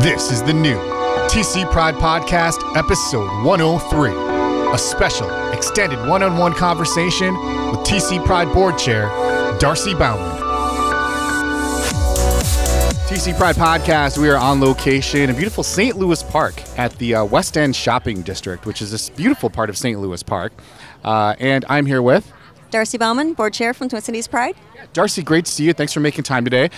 This is the new TC Pride Podcast, episode 103, a special extended one-on-one conversation with TC Pride Board Chair, Darcie Baumann. TC Pride Podcast, we are on location in beautiful St. Louis Park at the West End Shopping District, which is this beautiful part of St. Louis Park. And I'm here with Darcie Baumann, Board Chair from Twin Cities Pride. Darcie, great to see you. Thanks for making time today.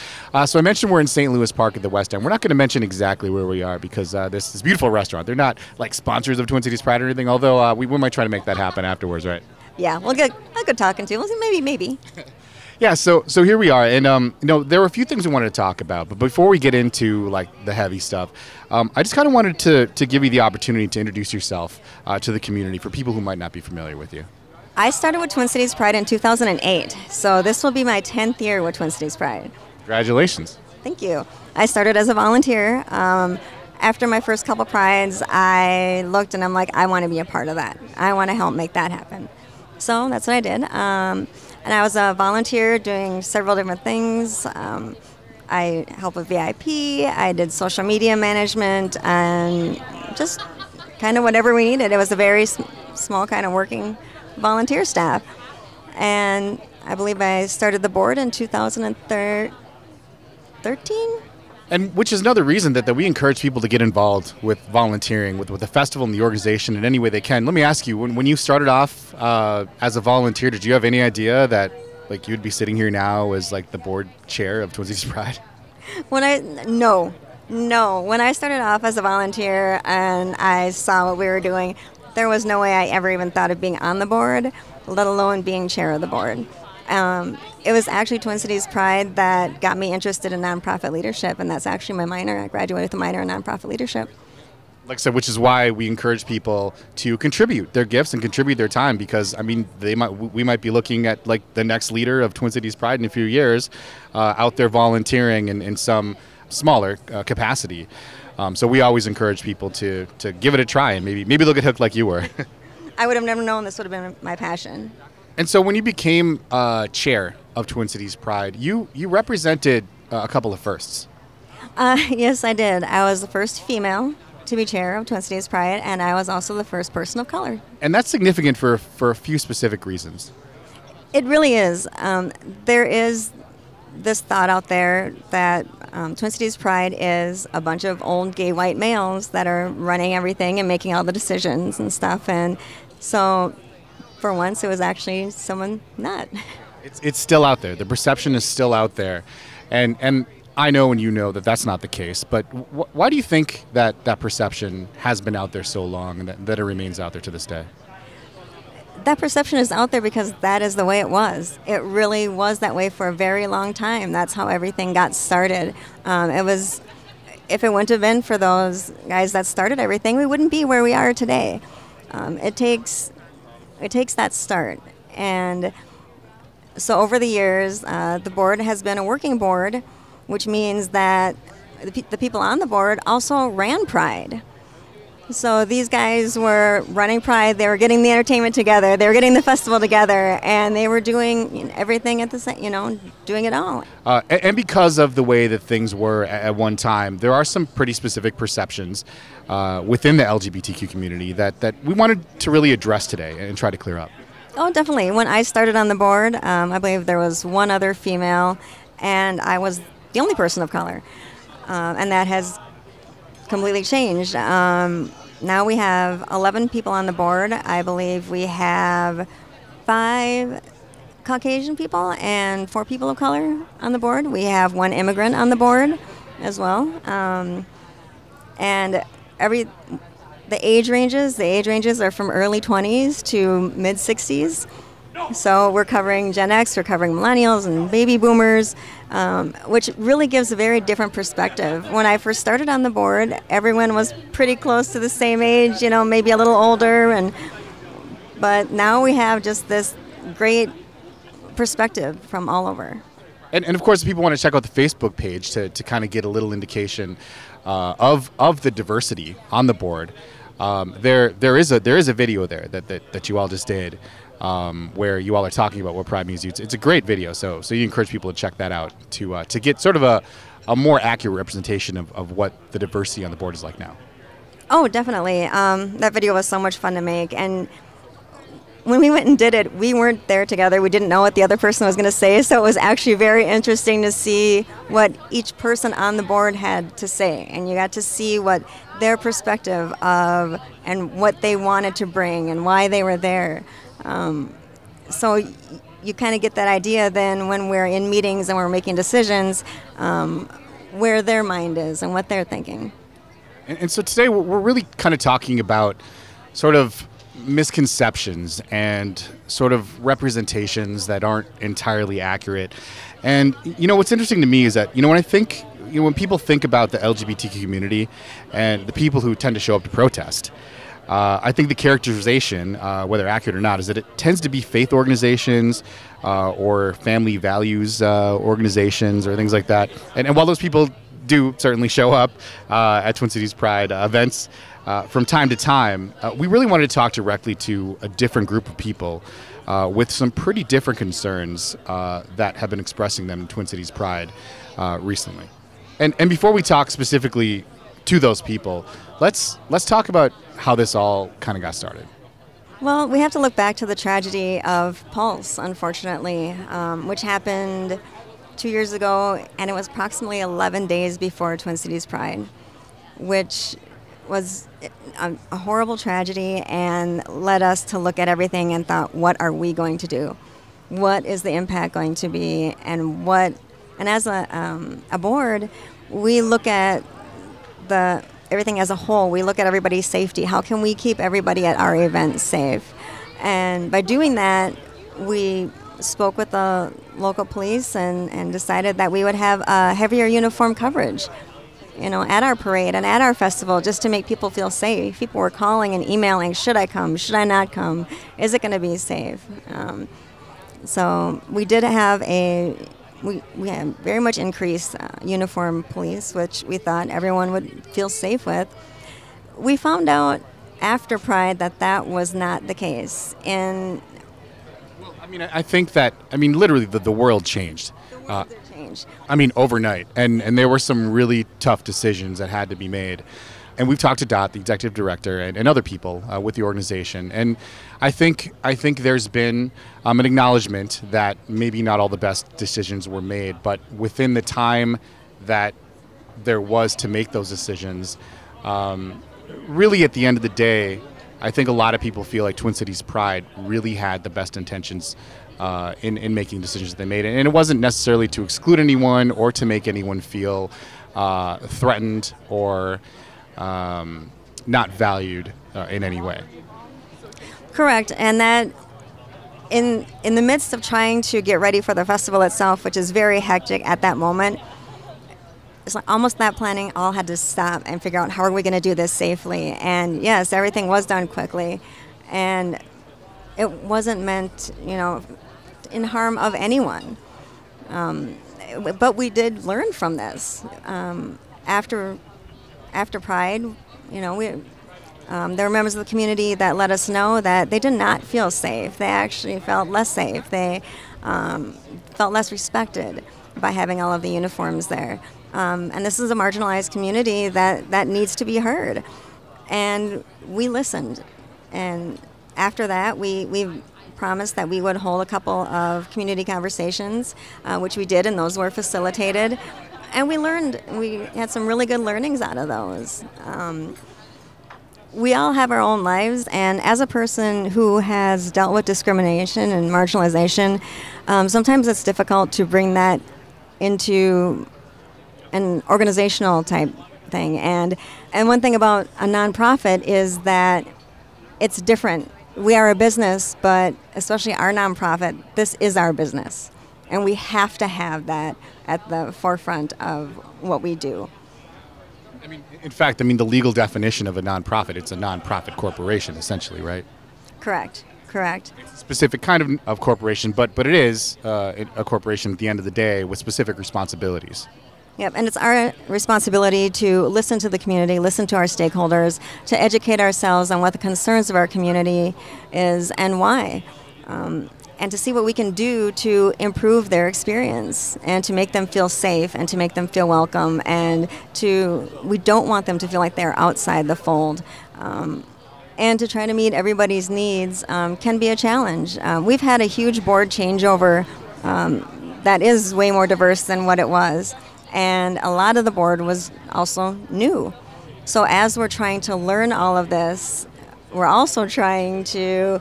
So I mentioned we're in St. Louis Park at the West End. We're not going to mention exactly where we are because this beautiful restaurant. They're not like sponsors of Twin Cities Pride or anything, although we might try to make that happen afterwards, right? Yeah, we'll get a good talking to. We'll see, maybe. Yeah, so here we are, and there were a few things we wanted to talk about, but before we get into like the heavy stuff, I just kind of wanted to give you the opportunity to introduce yourself to the community for people who might not be familiar with you. I started with Twin Cities Pride in 2008, so this will be my 10th year with Twin Cities Pride. Congratulations. Thank you. I started as a volunteer. After my first couple prides, I looked and I'm like, I want to be a part of that. I want to help make that happen. So that's what I did. And I was a volunteer doing several different things. I helped with VIP, I did social media management, and just kind of whatever we needed. It was a very small kind of working volunteer staff. And I believe I started the board in 2013. And which is another reason that we encourage people to get involved with volunteering, with the festival and the organization in any way they can. Let me ask you, when you started off as a volunteer, did you have any idea that like you'd be sitting here now as like the board chair of Twin Cities Pride? No. When I started off as a volunteer and I saw what we were doing, there was no way I ever even thought of being on the board, let alone being chair of the board. It was actually Twin Cities Pride that got me interested in nonprofit leadership, and that's actually my minor. I graduated with a minor in nonprofit leadership. Like I said, which is why we encourage people to contribute their gifts and contribute their time, because I mean, we might be looking at like the next leader of Twin Cities Pride in a few years, out there volunteering in some smaller capacity. So we always encourage people to give it a try, and maybe they'll get hooked like you were. I would have never known this would have been my passion. And so when you became chair of Twin Cities Pride, you represented a couple of firsts. Yes, I did. I was the first female to be chair of Twin Cities Pride, and I was also the first person of color. And that's significant for a few specific reasons. It really is. There is this thought out there that Twin Cities Pride is a bunch of old gay white males that are running everything and making all the decisions and stuff. And so for once, it was actually someone not. It's still out there. The perception is still out there. And I know and you know that that's not the case. But why do you think that perception has been out there so long and that it remains out there to this day? That perception is out there because that is the way it was. It really was that way for a very long time. That's how everything got started. If it wouldn't have been for those guys that started everything, we wouldn't be where we are today. It takes that start. And so over the years, the board has been a working board, which means that the people on the board also ran Pride. So these guys were running Pride, they were getting the entertainment together, they were getting the festival together, and they were doing everything at the same, doing it all. And because of the way that things were at one time, there are some pretty specific perceptions within the LGBTQ community that we wanted to really address today and try to clear up. Oh, definitely. When I started on the board, I believe there was one other female, and I was the only person of color, and that has completely changed. Now we have 11 people on the board. I believe we have 5 Caucasian people and 4 people of color on the board. We have 1 immigrant on the board as well. And the age ranges are from early 20s to mid 60s. So we're covering Gen X, we're covering millennials and baby boomers, which really gives a very different perspective. When I first started on the board, everyone was pretty close to the same age, maybe a little older, but now we have just this great perspective from all over. And of course, if people want to check out the Facebook page to kind of get a little indication of the diversity on the board, there is a video there that you all just did. where you all are talking about what Pride means to you. It's a great video, so you encourage people to check that out to get sort of a more accurate representation of what the diversity on the board is like now. Oh, definitely. That video was so much fun to make, and when we went and did it, we weren't there together. We didn't know what the other person was going to say, so it was actually very interesting to see what each person on the board had to say, and you got to see what their perspective of and what they wanted to bring and why they were there. So you kind of get that idea then when we're in meetings and we're making decisions, where their mind is and what they're thinking. And so today we're really kind of talking about sort of misconceptions and sort of representations that aren't entirely accurate. And what's interesting to me is that when people think about the LGBTQ community and the people who tend to show up to protest, I think the characterization, whether accurate or not, is that it tends to be faith organizations or family values organizations or things like that. And while those people do certainly show up at Twin Cities Pride events from time to time, we really wanted to talk directly to a different group of people with some pretty different concerns that have been expressing them in Twin Cities Pride recently. And before we talk specifically to those people, let's talk about how this all kind of got started. Well, we have to look back to the tragedy of Pulse, unfortunately, which happened 2 years ago, and it was approximately 11 days before Twin Cities Pride, which was a horrible tragedy and led us to look at everything and thought, what are we going to do? What is the impact going to be? And as a board, we look at everything as a whole. We look at everybody's safety. How can we keep everybody at our events safe? And by doing that, we spoke with the local police and decided that we would have heavier uniform coverage, at our parade and at our festival, just to make people feel safe. People were calling and emailing, should I come? Should I not come? Is it going to be safe? So we did have we had very much increased uniform police, which we thought everyone would feel safe with. We found out after Pride that was not the case. And I think that, literally the world changed. Changed. Overnight. And there were some really tough decisions that had to be made. And we've talked to Dot, the executive director, and other people with the organization. And I think there's been an acknowledgement that maybe not all the best decisions were made, but within the time that there was to make those decisions, really at the end of the day, I think a lot of people feel like Twin Cities Pride really had the best intentions in making decisions that they made. And it wasn't necessarily to exclude anyone or to make anyone feel threatened or not valued in any way. Correct, and that in the midst of trying to get ready for the festival itself, which is very hectic at that moment, it's like almost that planning all had to stop and figure out how are we going to do this safely. And yes, everything was done quickly, and it wasn't meant, in harm of anyone. But we did learn from this. After Pride, there were members of the community that let us know that they did not feel safe. They actually felt less safe. They felt less respected by having all of the uniforms there. And this is a marginalized community that needs to be heard. And we listened. And after that, we promised that we would hold a couple of community conversations, which we did, and those were facilitated. And we had some really good learnings out of those. We all have our own lives, and as a person who has dealt with discrimination and marginalization, sometimes it's difficult to bring that into an organizational type thing. And one thing about a nonprofit is that it's different. We are a business, but especially our nonprofit, this is our business. And we have to have that at the forefront of what we do. In fact, the legal definition of a nonprofit, it's a nonprofit corporation, essentially, right? Correct. It's a specific kind of corporation, but it is a corporation at the end of the day with specific responsibilities. Yep, and it's our responsibility to listen to the community, listen to our stakeholders, to educate ourselves on what the concerns of our community is and why. and to see what we can do to improve their experience and to make them feel safe and to make them feel welcome, and we don't want them to feel like they're outside the fold. And to try to meet everybody's needs can be a challenge. We've had a huge board changeover that is way more diverse than what it was, and a lot of the board was also new. So as we're trying to learn all of this, we're also trying to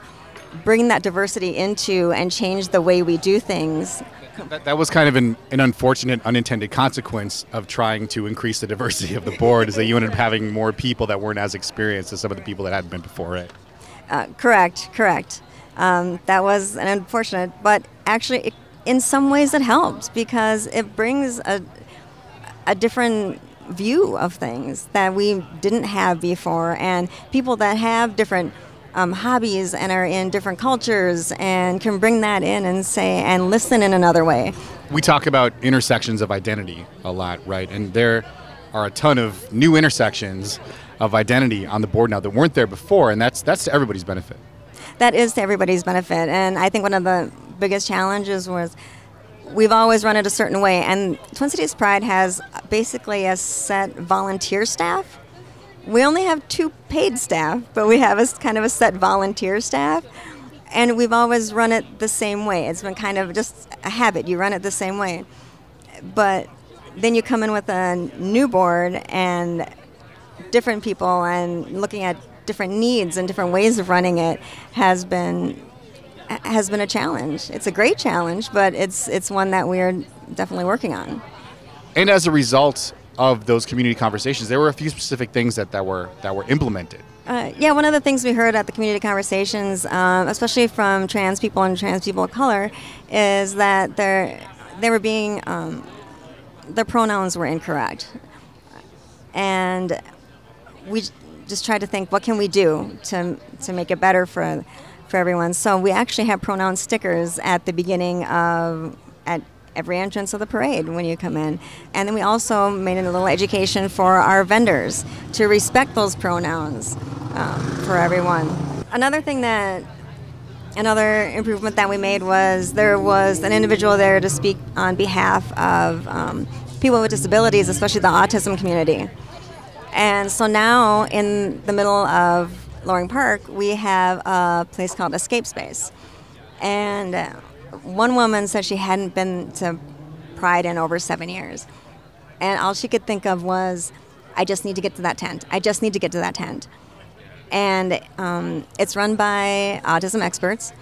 bring that diversity into and change the way we do things. That was kind of an unfortunate unintended consequence of trying to increase the diversity of the board, is that you ended up having more people that weren't as experienced as some of the people that had been before it. Correct. That was an unfortunate, but actually in some ways it helps because it brings a different view of things that we didn't have before, and people that have different hobbies and are in different cultures and can bring that in and say and listen in another way. We talk about intersections of identity a lot, right? And there are a ton of new intersections of identity on the board now that weren't there before, and that's to everybody's benefit. That is to everybody's benefit, and I think one of the biggest challenges was we've always run it a certain way, and Twin Cities Pride has basically a set volunteer staff. We only have 2 paid staff, but we have a kind of a set volunteer staff, and we've always run it the same way. It's been kind of just a habit. You run it the same way. But then you come in with a new board and different people and looking at different needs and different ways of running it has been a challenge. It's a great challenge, but it's one that we're definitely working on. And as a result of those community conversations, there were a few specific things that were implemented. Yeah, one of the things we heard at the community conversations, especially from trans people and trans people of color, is that they were being their pronouns were incorrect, and we just tried to think, what can we do to make it better for everyone? So we actually have pronoun stickers at the beginning at every entrance of the parade when you come in. And then we also made a little education for our vendors to respect those pronouns for everyone. Another improvement that we made was there was an individual there to speak on behalf of people with disabilities, especially the autism community. And so now in the middle of Loring Park, we have a place called Escape Space. And one woman said she hadn't been to Pride in over 7 years. And all she could think of was, I just need to get to that tent. I just need to get to that tent. And it's run by autism experts.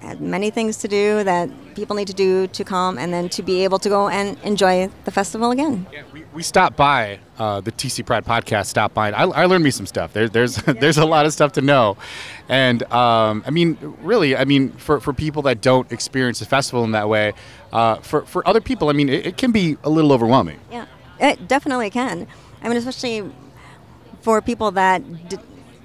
Had many things to do that people need to do to come and then to be able to go and enjoy the festival again. Yeah, we stopped by, the TC Pride podcast stopped by, and I learned me some stuff. There's a lot of stuff to know. And I mean, really, for people that don't experience the festival in that way, for other people, I mean, it can be a little overwhelming. Yeah, it definitely can. I mean, especially for people that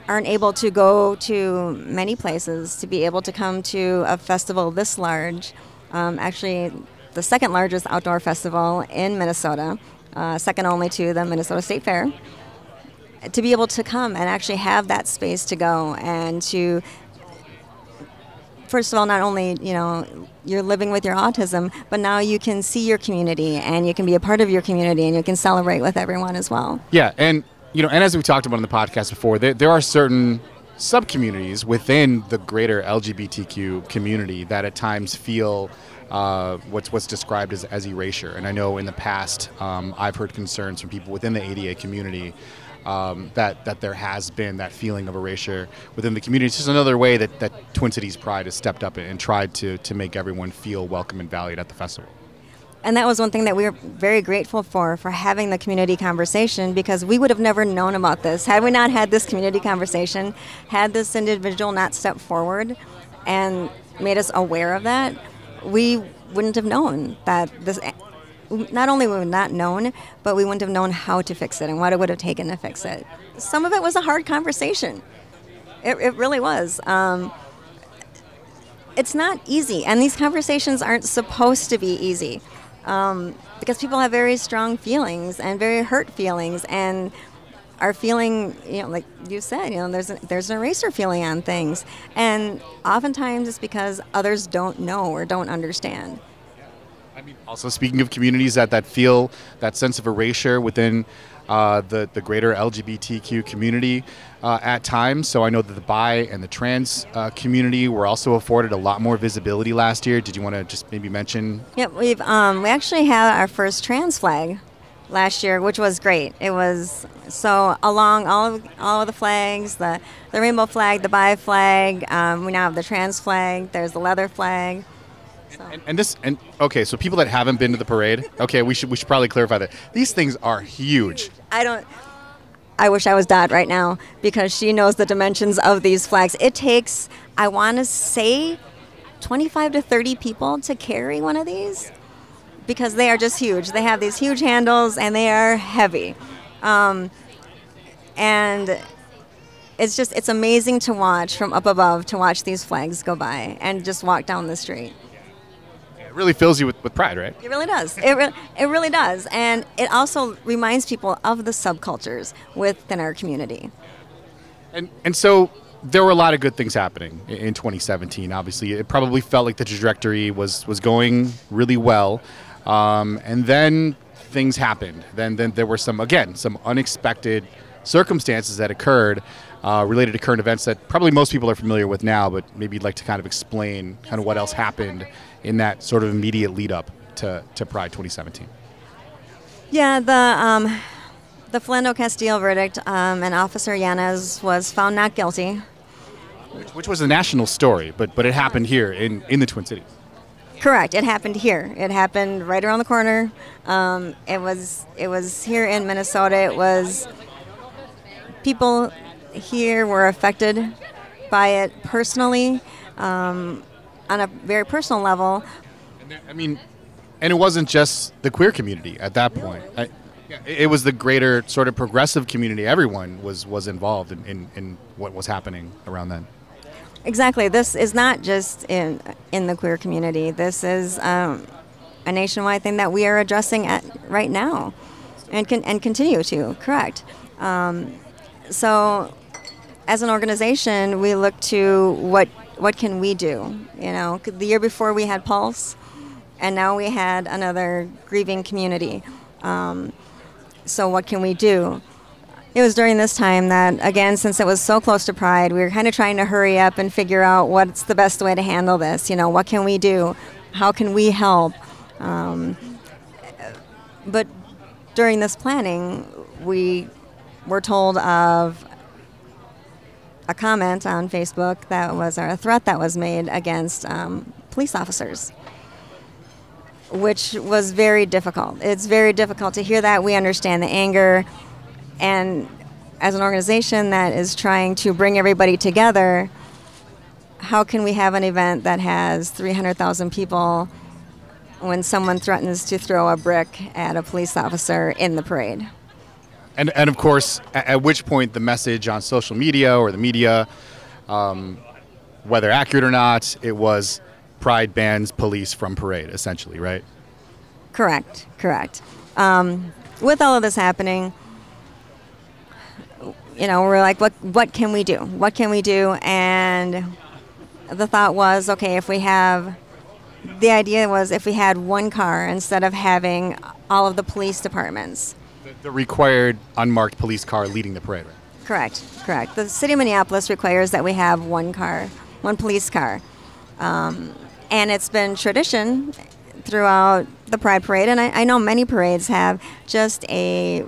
aren't able to go to many places, to be able to come to a festival this large, actually the second largest outdoor festival in Minnesota, second only to the Minnesota State Fair, to be able to come and actually have that space to go and to, first of all, not only, you're living with your autism, but now you can see your community and you can be a part of your community and you can celebrate with everyone as well. Yeah, and and as we talked about in the podcast before, there are certain sub-communities within the greater LGBTQ community that at times feel what's described as erasure. And I know in the past I've heard concerns from people within the ADA community that there has been that feeling of erasure within the community. It's just another way that Twin Cities Pride has stepped up and tried to make everyone feel welcome and valued at the festival. And that was one thing that we were very grateful for having the community conversation, because we would have never known about this. Had we not had this community conversation, had this individual not stepped forward and made us aware of that, we wouldn't have known that this, not only would we not known, but we wouldn't have known how to fix it and what it would have taken to fix it. Some of it was a hard conversation. It really was. It's not easy, and these conversations aren't supposed to be easy. Because people have very strong feelings and very hurt feelings, and are feeling, like you said, there's an eraser feeling on things, and oftentimes it's because others don't know or don't understand. I mean, also speaking of communities that feel that sense of erasure within the greater LGBTQ community at times. So I know that the bi and the trans community were also afforded a lot more visibility last year. Did you want to just maybe mention? Yep, we actually had our first trans flag last year, which was great. It was so along all of the flags, the rainbow flag, the bi flag. We now have the trans flag. There's the leather flag. So. Okay, so people that haven't been to the parade, okay, we should probably clarify that these things are huge. I wish I was Dot right now because she knows the dimensions of these flags. It takes, I want to say, 25 to 30 people to carry one of these because they are just huge. They have these huge handles and they are heavy, and it's amazing to watch from up above, to watch these flags go by and just walk down the street. It really fills you with pride, right? It really does. It really does. And it also reminds people of the subcultures within our community. And so there were a lot of good things happening in 2017. Obviously, it probably felt like the trajectory was going really well. And then things happened. Then there were some unexpected circumstances that occurred related to current events that probably most people are familiar with now, but maybe you'd like to kind of explain kind of what else happened in that sort of immediate lead up to Pride 2017. Yeah, the Philando Castile verdict, and Officer Yanez was found not guilty. Which was a national story, but it happened here in the Twin Cities. Correct. It happened here. It happened right around the corner. It was here in Minnesota. It was people here were affected by it personally, on a very personal level. And it wasn't just the queer community at that point. It was the greater sort of progressive community. Everyone was involved in what was happening around then. Exactly. This is not just in the queer community. This is a nationwide thing that we are addressing right now, and continue to. Correct. So, as an organization, we look to what can we do. The year before we had Pulse, and now we had another grieving community. So what can we do? It was during this time that, again, since it was so close to Pride, we were kind of trying to hurry up and figure out what's the best way to handle this. What can we do? How can we help? But during this planning, we were told of a comment on Facebook that was a threat that was made against police officers, which was very difficult. It's very difficult to hear that. We understand the anger. And as an organization that is trying to bring everybody together, how can we have an event that has 300,000 people when someone threatens to throw a brick at a police officer in the parade? And of course, at which point the message on social media or the media, whether accurate or not, it was Pride bans police from parade, essentially, right? Correct. With all of this happening, we're like, what can we do? What can we do? And the thought was, okay, if we had one car instead of having all of the police departments. The required unmarked police car leading the parade, right? Correct. The city of Minneapolis requires that we have one police car. And it's been tradition throughout the Pride Parade, and I know many parades have just a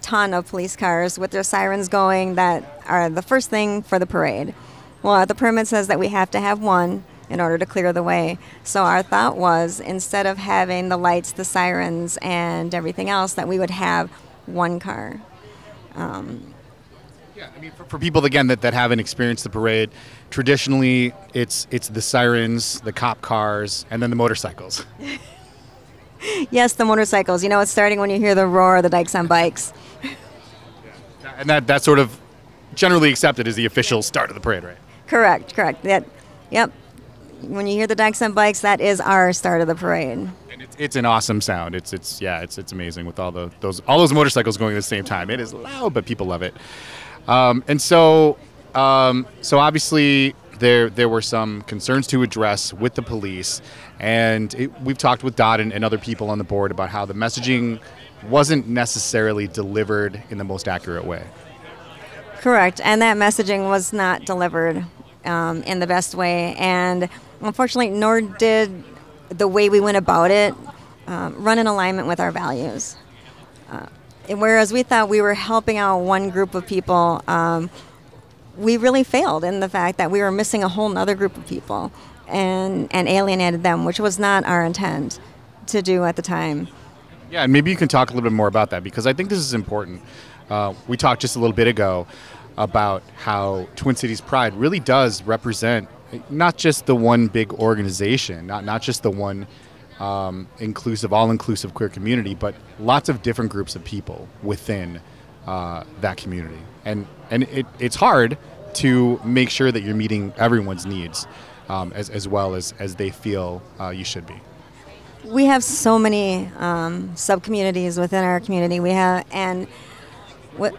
ton of police cars with their sirens going that are the first thing for the parade. Well, the permit says that we have to have one in order to clear the way. So our thought was, instead of having the lights, the sirens, and everything else, that we would have one car. For people, again, that haven't experienced the parade, traditionally it's the sirens, the cop cars, and then the motorcycles. Yes, the motorcycles. It's starting when you hear the roar of the Dykes on Bikes. And that's sort of generally accepted as the official start of the parade, right? Correct. Yep. when you hear the Dachshund bikes, that is our start of the parade. And it's an awesome sound. It's amazing with all those motorcycles going at the same time. It is loud, but people love it. And so obviously there were some concerns to address with the police, and we've talked with Dot and other people on the board about how the messaging wasn't necessarily delivered in the most accurate way. Correct, and that messaging was not delivered in the best way, and unfortunately, nor did the way we went about it run in alignment with our values. Whereas we thought we were helping out one group of people, we really failed in the fact that we were missing a whole other group of people and alienated them, which was not our intent to do at the time. Yeah, and maybe you can talk a little bit more about that, because I think this is important. We talked just a little bit ago about how Twin Cities Pride really does represent not just the one big organization, not just the one all-inclusive queer community, but lots of different groups of people within that community. And it's hard to make sure that you're meeting everyone's needs as well as they feel you should be. We have so many sub-communities within our community.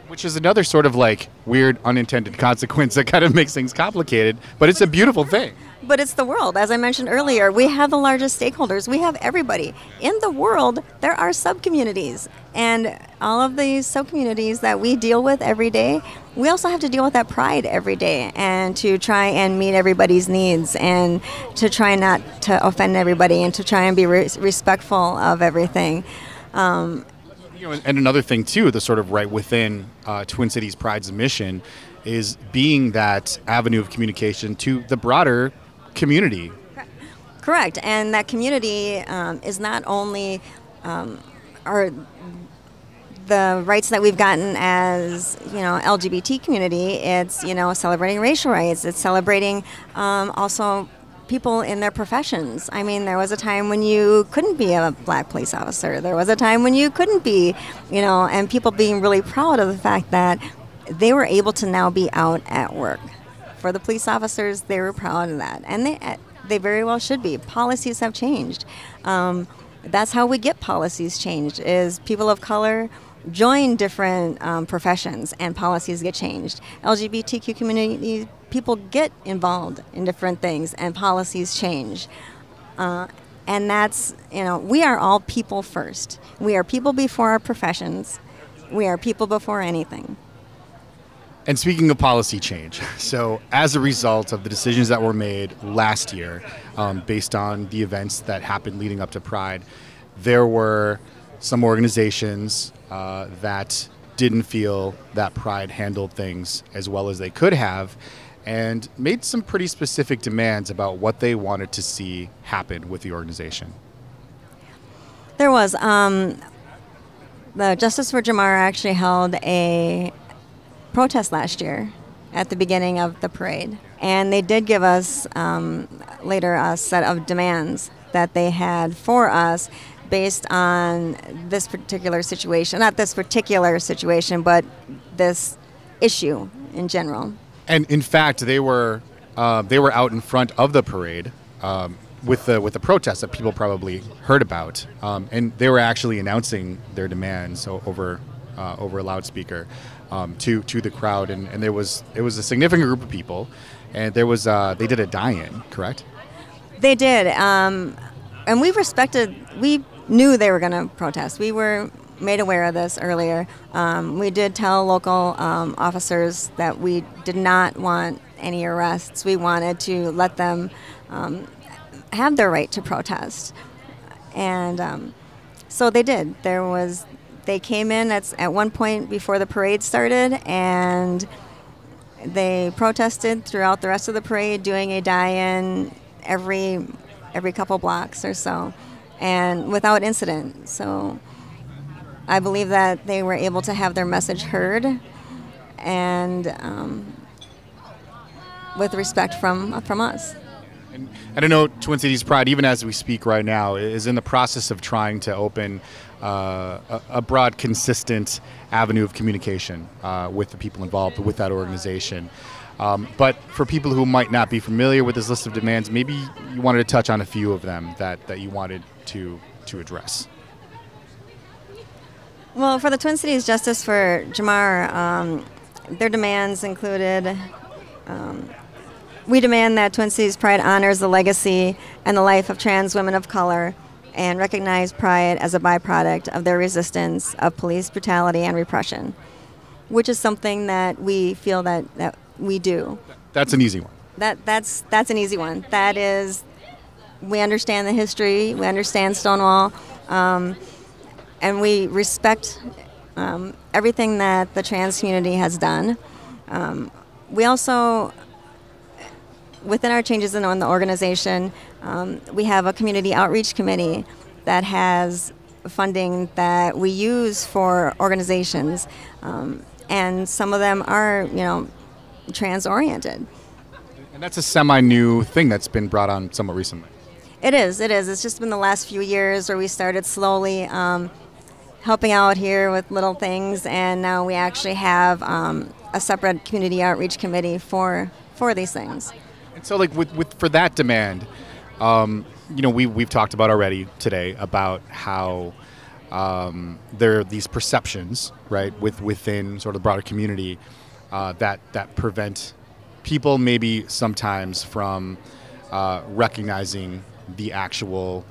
Which is another sort of like weird unintended consequence that kind of makes things complicated, but it's a beautiful thing. But it's the world. As I mentioned earlier, we have the largest stakeholders. We have everybody. In the world, there are sub-communities. And all of these sub-communities that we deal with every day, we also have to deal with that pride every day, and to try and meet everybody's needs, and to try not to offend everybody, and to try and be respectful of everything. And another thing, too, the sort of right within Twin Cities Pride's mission is being that avenue of communication to the broader community. Correct. And that community is not only the rights that we've gotten as, LGBT community. It's, celebrating racial rights. It's celebrating also people in their professions. I mean, there was a time when you couldn't be a black police officer. There was a time when you couldn't be, and people being really proud of the fact that they were able to now be out at work. For the police officers, they were proud of that. And they very well should be. Policies have changed. That's how we get policies changed, is people of color join different professions and policies get changed. LGBTQ community people get involved in different things and policies change. And that's, we are all people first. We are people before our professions. We are people before anything. And speaking of policy change, so as a result of the decisions that were made last year, based on the events that happened leading up to Pride, there were some organizations that didn't feel that Pride handled things as well as they could have, and made some pretty specific demands about what they wanted to see happen with the organization. There was. The Justice for Jamar actually held a protest last year at the beginning of the parade. And they did give us later a set of demands that they had for us based on this particular situation. Not this particular situation, but this issue in general. And in fact, they were out in front of the parade with the protest that people probably heard about, and they were actually announcing their demands over a loudspeaker to the crowd, and it was a significant group of people, and they did a die-in, correct? They did, and we knew they were going to protest. We were made aware of this earlier. We did tell local officers that we did not want any arrests. We wanted to let them have their right to protest. And so they did. They came in at one point before the parade started, and they protested throughout the rest of the parade, doing a die-in every couple blocks or so, and without incident. So I believe that they were able to have their message heard, and with respect from us. And I don't know, Twin Cities Pride, even as we speak right now, is in the process of trying to open a broad, consistent avenue of communication with the people involved with that organization. But for people who might not be familiar with this list of demands, maybe you wanted to touch on a few of them that you wanted to address. Well, for the Twin Cities Justice for Jamar, their demands included, we demand that Twin Cities Pride honors the legacy and the life of trans women of color and recognize Pride as a byproduct of their resistance of police brutality and repression, which is something that we feel that we do. That's an easy one. That's an easy one. That is, we understand the history, we understand Stonewall, and we respect everything that the trans community has done. We also, within our changes in the organization, we have a community outreach committee that has funding that we use for organizations, and some of them are, trans-oriented. And that's a semi-new thing that's been brought on somewhat recently. It is. It's just been the last few years where we started slowly helping out here with little things, and now we actually have a separate community outreach committee for these things. And so, like for that demand, we've talked about already today about how there are these perceptions, right, within sort of the broader community that prevent people maybe sometimes from recognizing the actual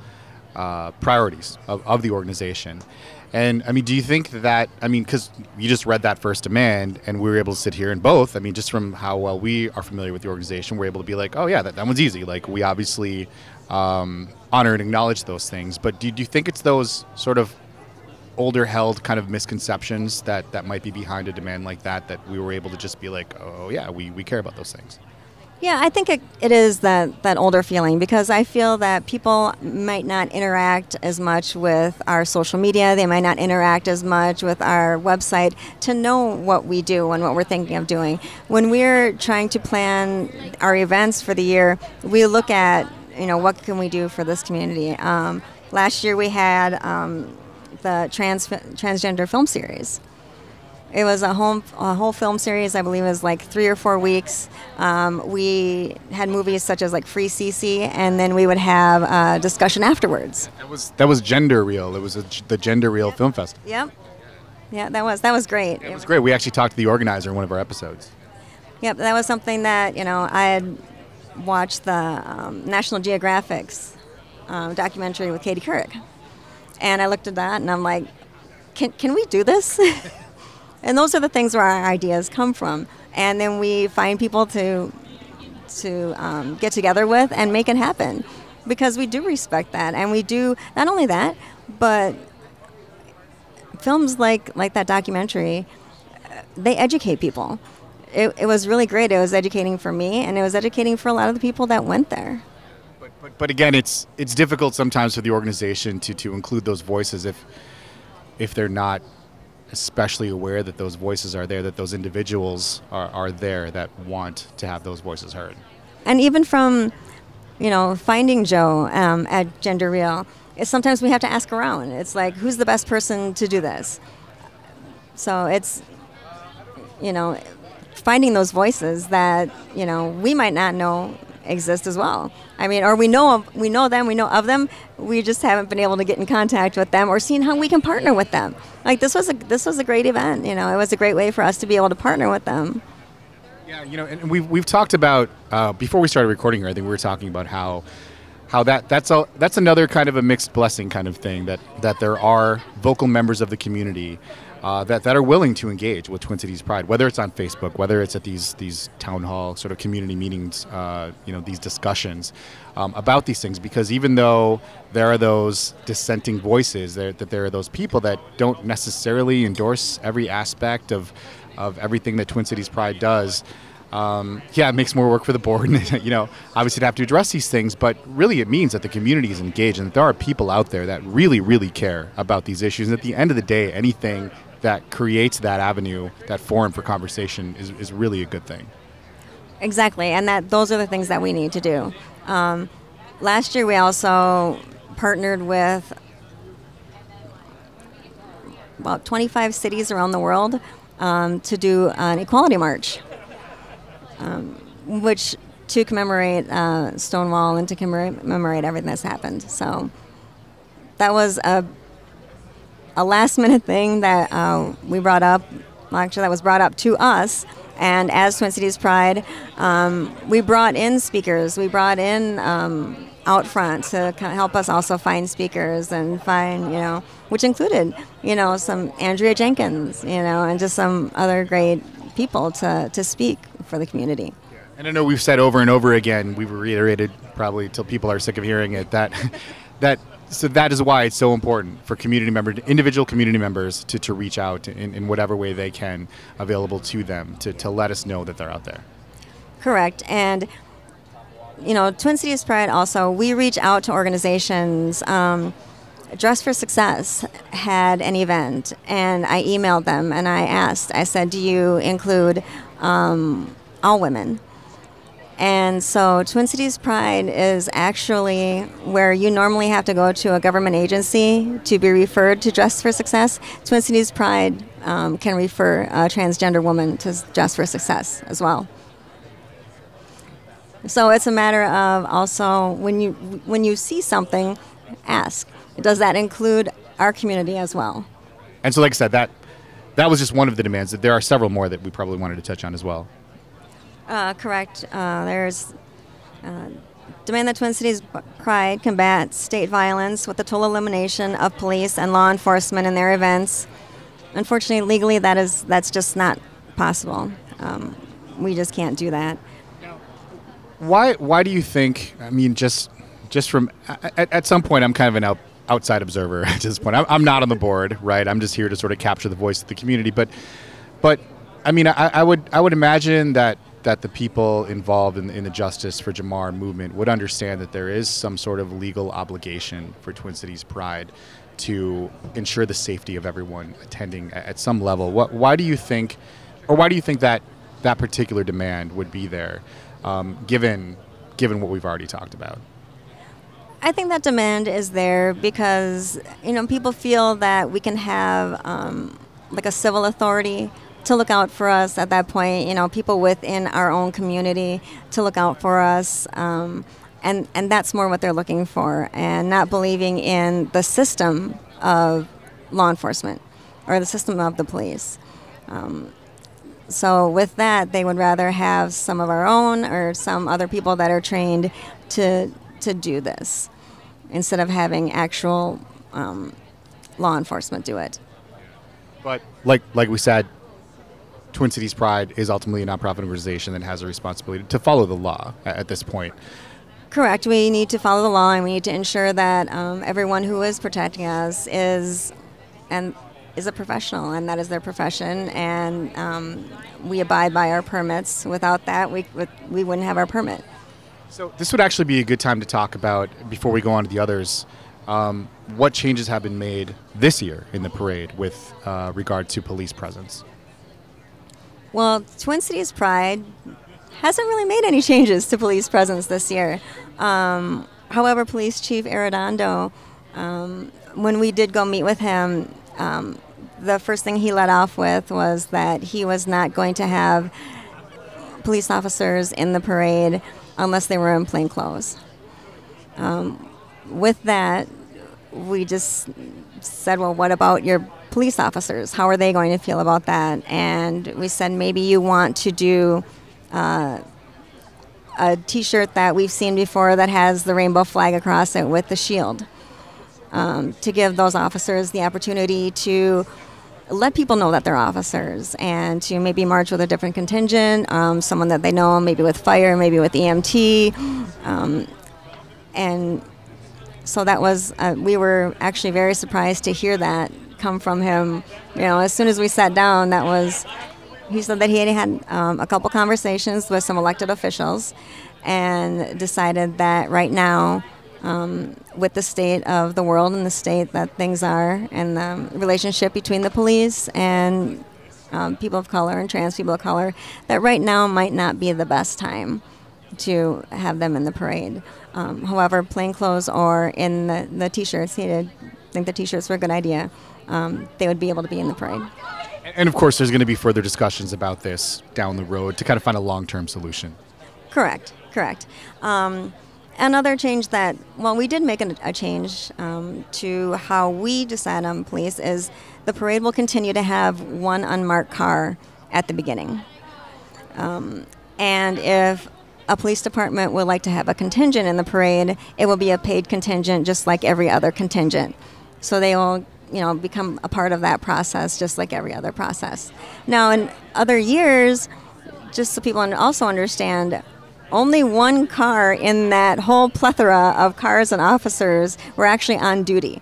priorities of the organization. And I mean, do you think that, because you just read that first demand and we were able to sit here and both, just from how well we are familiar with the organization, we're able to be like, oh yeah, that one's easy. Like, we obviously honor and acknowledge those things. But do you think it's those sort of older held kind of misconceptions that might be behind a demand like that we were able to just be like, oh yeah, we care about those things? Yeah, I think it is that older feeling, because I feel that people might not interact as much with our social media. They might not interact as much with our website to know what we do and what we're thinking of doing. When we're trying to plan our events for the year, we look at, what can we do for this community. Last year we had the transgender film series. It was a whole film series. I believe it was like 3 or 4 weeks. We had movies such as like Free CC, and then we would have a discussion afterwards. That was Gender Reel. It was the Gender Reel Film Festival. Yep. Yeah, that was great. It was great. We actually talked to the organizer in one of our episodes. Yep, that was something that I had watched the National Geographic's documentary with Katie Couric, and I looked at that and I'm like, can we do this? And those are the things where our ideas come from. And then we find people to get together with and make it happen. Because we do respect that. And we do, not only that, but films like that documentary, they educate people. It was really great. It was educating for me, and it was educating for a lot of the people that went there. But again, it's difficult sometimes for the organization to include those voices if they're not especially aware that those voices are there, that those individuals are there that want to have those voices heard. And even from, finding Joe at Gender Reel, sometimes we have to ask around. It's like, who's the best person to do this? So it's, finding those voices that, we might not know exist as well. Or we know them, we know of them. We just haven't been able to get in contact with them or seen how we can partner with them. Like, this was a great event. It was a great way for us to be able to partner with them. Yeah, and we've talked about before we started recording here. I think we were talking about how that's another kind of a mixed blessing kind of thing, that there are vocal members of the community that are willing to engage with Twin Cities Pride, whether it's on Facebook, whether it's at these town hall sort of community meetings, these discussions about these things. Because even though there are those dissenting voices, that there are those people that don't necessarily endorse every aspect of everything that Twin Cities Pride does. It makes more work for the board, and obviously to have to address these things, but really it means that the community is engaged and that there are people out there that really, really care about these issues. And at the end of the day, anything that creates that avenue, that forum for conversation is really a good thing. Exactly, and those are the things that we need to do. Last year we also partnered with about 25 cities around the world to do an equality march. which to commemorate Stonewall and to commemorate everything that's happened. So that was a last-minute thing that we brought up. Well, actually, that was brought up to us. And as Twin Cities Pride, we brought in speakers. We brought in out front to kind of help us also find speakers and find, which included, some Andrea Jenkins, and just some other great people to speak for the community. And I know we've said over and over again, we've reiterated probably until people are sick of hearing it, that is why it's so important for individual community members to reach out in whatever way they can available to them to let us know that they're out there. Correct. And, Twin Cities Pride also, we reach out to organizations. Dress for Success had an event, and I emailed them and I said, do you include all women? And so Twin Cities Pride is actually where you normally have to go to a government agency to be referred to Dress for Success. Twin Cities Pride can refer a transgender woman to Dress for Success as well. So it's a matter of also when you see something, ask, does that include our community as well? And so like I said, that was just one of the demands. There are several more that we probably wanted to touch on as well. Correct. There's demand that Twin Cities Pride combat state violence with the total elimination of police and law enforcement in their events. Unfortunately, legally, that's just not possible. We just can't do that. Why do you think? I mean, just from at some point, I'm kind of an outside observer at this point. I'm not on the board, right? I'm just here to sort of capture the voice of the community. But I mean, I would imagine that the people involved in the Justice for Jamar movement would understand that there is some sort of legal obligation for Twin Cities Pride to ensure the safety of everyone attending at some level. Why do you think that particular demand would be there, given what we've already talked about? I think that demand is there because people feel that we can have like a civil authority to look out for us at that point, people within our own community to look out for us. And that's more what they're looking for, and not believing in the system of law enforcement or the system of the police. So with that, they would rather have some of our own or some other people that are trained to do this instead of having actual law enforcement do it. But like we said, Twin Cities Pride is ultimately a nonprofit organization that has a responsibility to follow the law at this point. Correct. We need to follow the law, and we need to ensure that everyone who is protecting us is a professional, and that is their profession, and we abide by our permits. Without that, we wouldn't have our permit. So this would actually be a good time to talk about, before we go on to the others, what changes have been made this year in the parade with regard to police presence. Well, Twin Cities Pride hasn't really made any changes to police presence this year. However, Police Chief Arredondo, when we did go meet with him, the first thing he led off with was that he was not going to have police officers in the parade unless they were in plain clothes. With that, we just said, well, what about your police officers? How are they going to feel about that? And we said, maybe you want to do a T-shirt that we've seen before that has the rainbow flag across it with the shield, to give those officers the opportunity to let people know that they're officers, and to maybe march with a different contingent, someone that they know, maybe with fire, maybe with EMT. And so that was, we were actually very surprised to hear that come from him. As soon as we sat down, he said that he had a couple conversations with some elected officials and decided that right now, with the state of the world and the state that things are, and the relationship between the police and people of color and trans people of color, that right now might not be the best time to have them in the parade. However, plain clothes or in the T-shirts, he did think the T-shirts were a good idea. They would be able to be in the parade. And of course, there's going to be further discussions about this down the road to kind of find a long-term solution. Correct. Another change that, well, we did make a change to how we decide on police is the parade will continue to have one unmarked car at the beginning. And if a police department would like to have a contingent in the parade, it will be a paid contingent just like every other contingent. So they will, become a part of that process just like every other process. Now, in other years, just so people also understand, only one car in that whole plethora of cars and officers were actually on duty.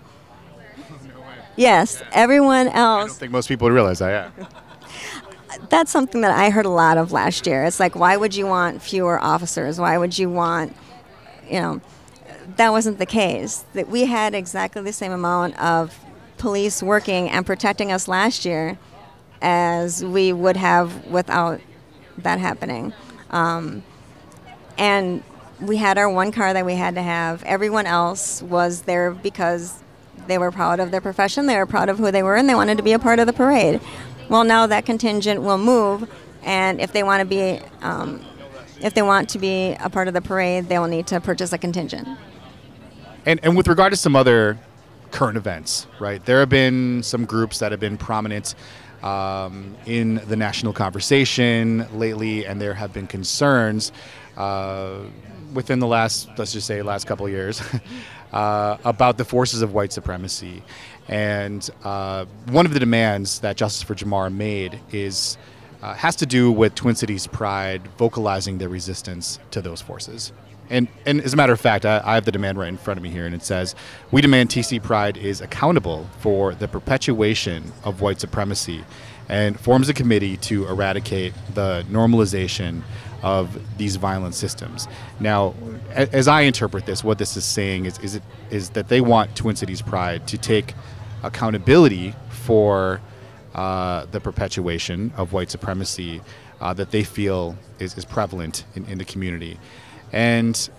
No way. Yes, everyone else. I don't think most people would realize that, yeah. That's something that I heard a lot of last year. It's like, why would you want fewer officers? Why would you want, that wasn't the case. That we had exactly the same amount of police working and protecting us last year as we would have without that happening. And we had our one car that we had to have. Everyone else was there because they were proud of their profession, they were proud of who they were, and they wanted to be a part of the parade. Well, now that contingent will move, and if they want to be a part of the parade, they will need to purchase a contingent. And with regard to some other current events, right? There have been some groups that have been prominent in the national conversation lately, and there have been concerns within the last couple of years about the forces of white supremacy. And one of the demands that Justice for Jamar made has to do with Twin Cities Pride vocalizing their resistance to those forces. And as a matter of fact, I have the demand right in front of me here, and it says, "We demand TC Pride is accountable for the perpetuation of white supremacy and forms a committee to eradicate the normalization of these violent systems." Now, as I interpret this, what this is saying is that they want Twin Cities Pride to take accountability for the perpetuation of white supremacy that they feel is prevalent in the community. And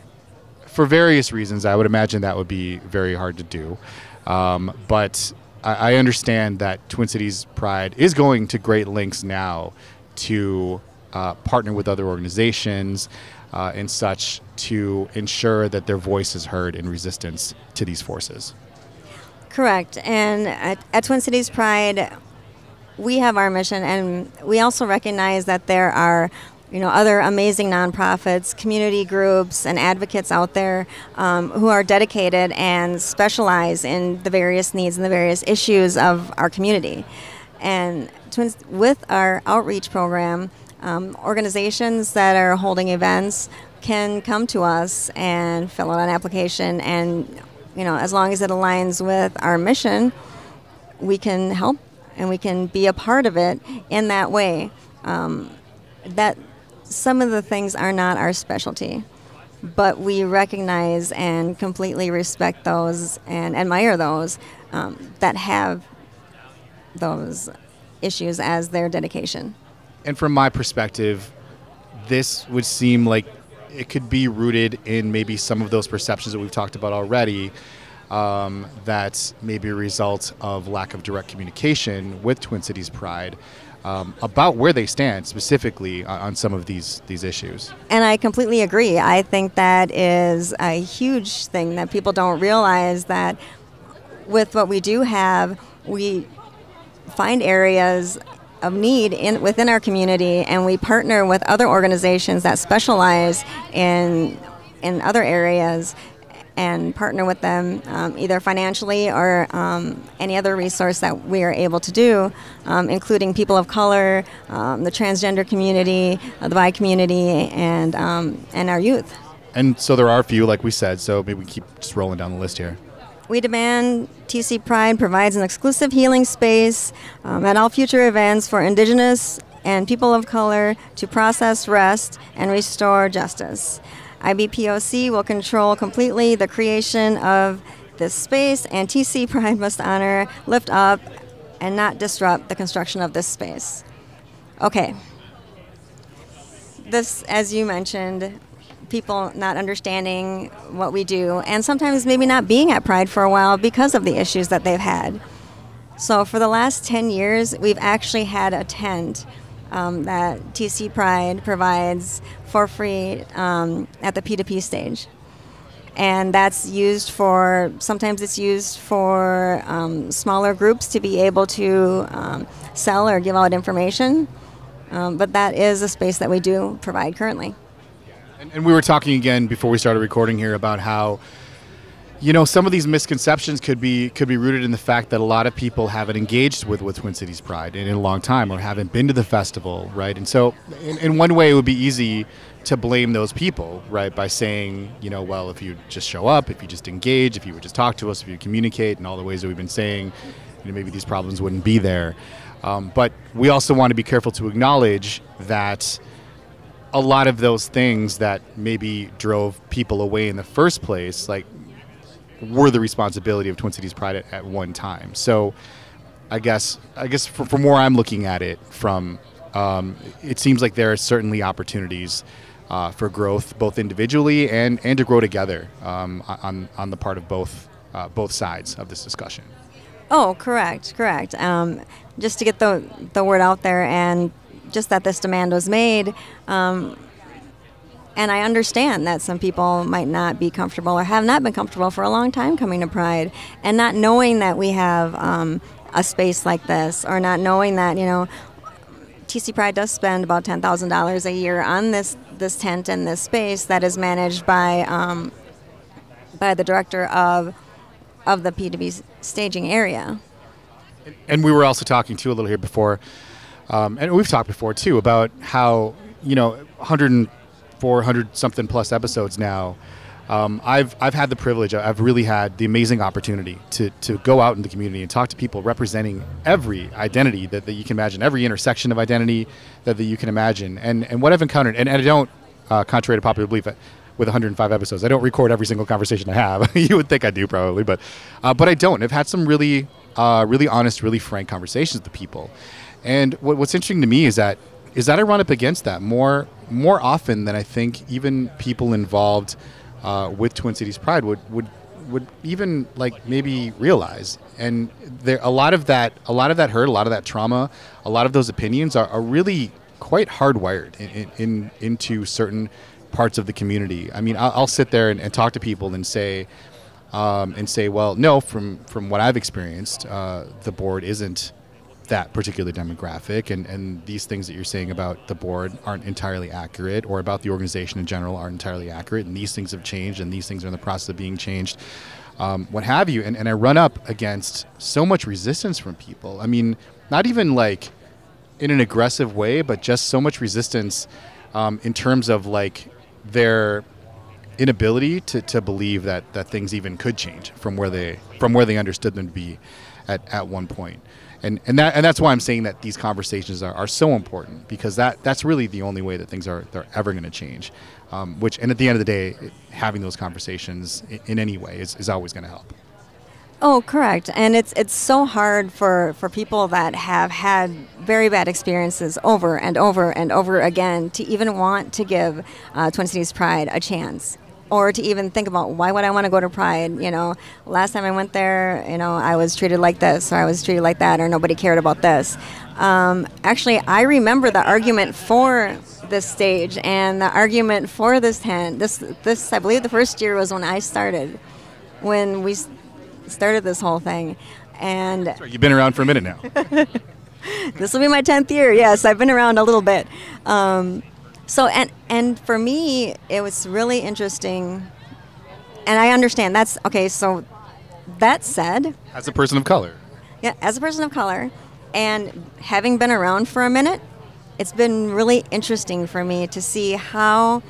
for various reasons, I would imagine that would be very hard to do. But I understand that Twin Cities Pride is going to great lengths now to partner with other organizations and such to ensure that their voice is heard in resistance to these forces. Correct. And at Twin Cities Pride, we have our mission, and we also recognize that there are other amazing nonprofits, community groups, and advocates out there who are dedicated and specialize in the various needs and the various issues of our community. And with our outreach program, organizations that are holding events can come to us and fill out an application, and as long as it aligns with our mission, we can help and we can be a part of it in that way. That some of the things are not our specialty, but we recognize and completely respect those and admire those that have those issues as their dedication. And from my perspective, this would seem like it could be rooted in maybe some of those perceptions that we've talked about already, that may be a result of lack of direct communication with Twin Cities Pride about where they stand specifically on some of these issues. And I completely agree. I think that is a huge thing that people don't realize, that with what we do have, we find areas of need within our community, and we partner with other organizations that specialize in other areas and partner with them either financially or any other resource that we are able to do, including people of color, the transgender community, the bi community, and our youth. And so there are a few, like we said, so maybe we keep just rolling down the list here. We demand TC Pride provides an exclusive healing space at all future events for Indigenous and people of color to process, rest, and restore justice. IBPOC will control completely the creation of this space, and TC Pride must honor, lift up, and not disrupt the construction of this space. Okay. This, as you mentioned, people not understanding what we do, and sometimes maybe not being at Pride for a while because of the issues that they've had. So for the last 10 years, we've actually had a tent that TC Pride provides for free at the P2P stage. And that's used for, sometimes it's used for smaller groups to be able to sell or give out information. But that is a space that we do provide currently. And we were talking again before we started recording here about how, you know, some of these misconceptions could be rooted in the fact that a lot of people haven't engaged with Twin Cities Pride in a long time, or haven't been to the festival, right? And so in one way it would be easy to blame those people, right, by saying, you know, well, if you just show up, if you just engage, if you would just talk to us, if you communicate in all the ways that we've been saying, you know, maybe these problems wouldn't be there. But we also want to be careful to acknowledge that a lot of those things that maybe drove people away in the first place, like, were the responsibility of Twin Cities Pride at one time. So I guess from where I'm looking at it from, it seems like there are certainly opportunities for growth, both individually and to grow together on the part of both sides of this discussion. Oh, correct. Just to get the word out there, and just that this demand was made. And I understand that some people might not be comfortable or have not been comfortable for a long time coming to Pride, and not knowing that we have a space like this, or not knowing that, you know, TC Pride does spend about $10,000 a year on this tent and this space that is managed by the director of the P2B staging area. And we were also talking too a little here before, and we've talked before too about how, you know, 400 something plus episodes now. I've had the privilege, I've really had the amazing opportunity to go out in the community and talk to people representing every identity that you can imagine, every intersection of identity that you can imagine. And what I've encountered, and I don't, contrary to popular belief, with 105 episodes, I don't record every single conversation I have. You would think I do probably, but I don't. I've had some really honest, really frank conversations with people. And what's interesting to me is that I run up against that more often than I think even people involved with Twin Cities Pride would even like maybe realize. And there a lot of that hurt, a lot of that trauma, a lot of those opinions are really quite hardwired into certain parts of the community. I mean, I'll sit there and talk to people and say, well, no, from what I've experienced, the board isn't that particular demographic, and these things that you're saying about the board aren't entirely accurate, or about the organization in general aren't entirely accurate, and these things have changed, and these things are in the process of being changed, what have you. And I run up against so much resistance from people. I mean, not even like in an aggressive way, but just so much resistance in terms of like their inability to believe that things even could change from where they understood them to be at one point. And that's why I'm saying that these conversations are so important, because that's really the only way that things are ever going to change. And at the end of the day, having those conversations in any way is always going to help. Oh, correct. And it's so hard for people that have had very bad experiences over and over and over again to even want to give Twin Cities Pride a chance, or to even think about, why would I want to go to Pride? You know, last time I went there, you know, I was treated like this, or I was treated like that, or nobody cared about this. Actually, I remember the argument for this stage and the argument for this tent. This I believe the first year was when I started, when we started this whole thing. And that's right, you've been around for a minute now. This will be my 10th year. Yes, I've been around a little bit. So and for me, it was really interesting, and I understand that's okay. So that said, as a person of color, yeah, as a person of color, and having been around for a minute, it's been really interesting for me to see how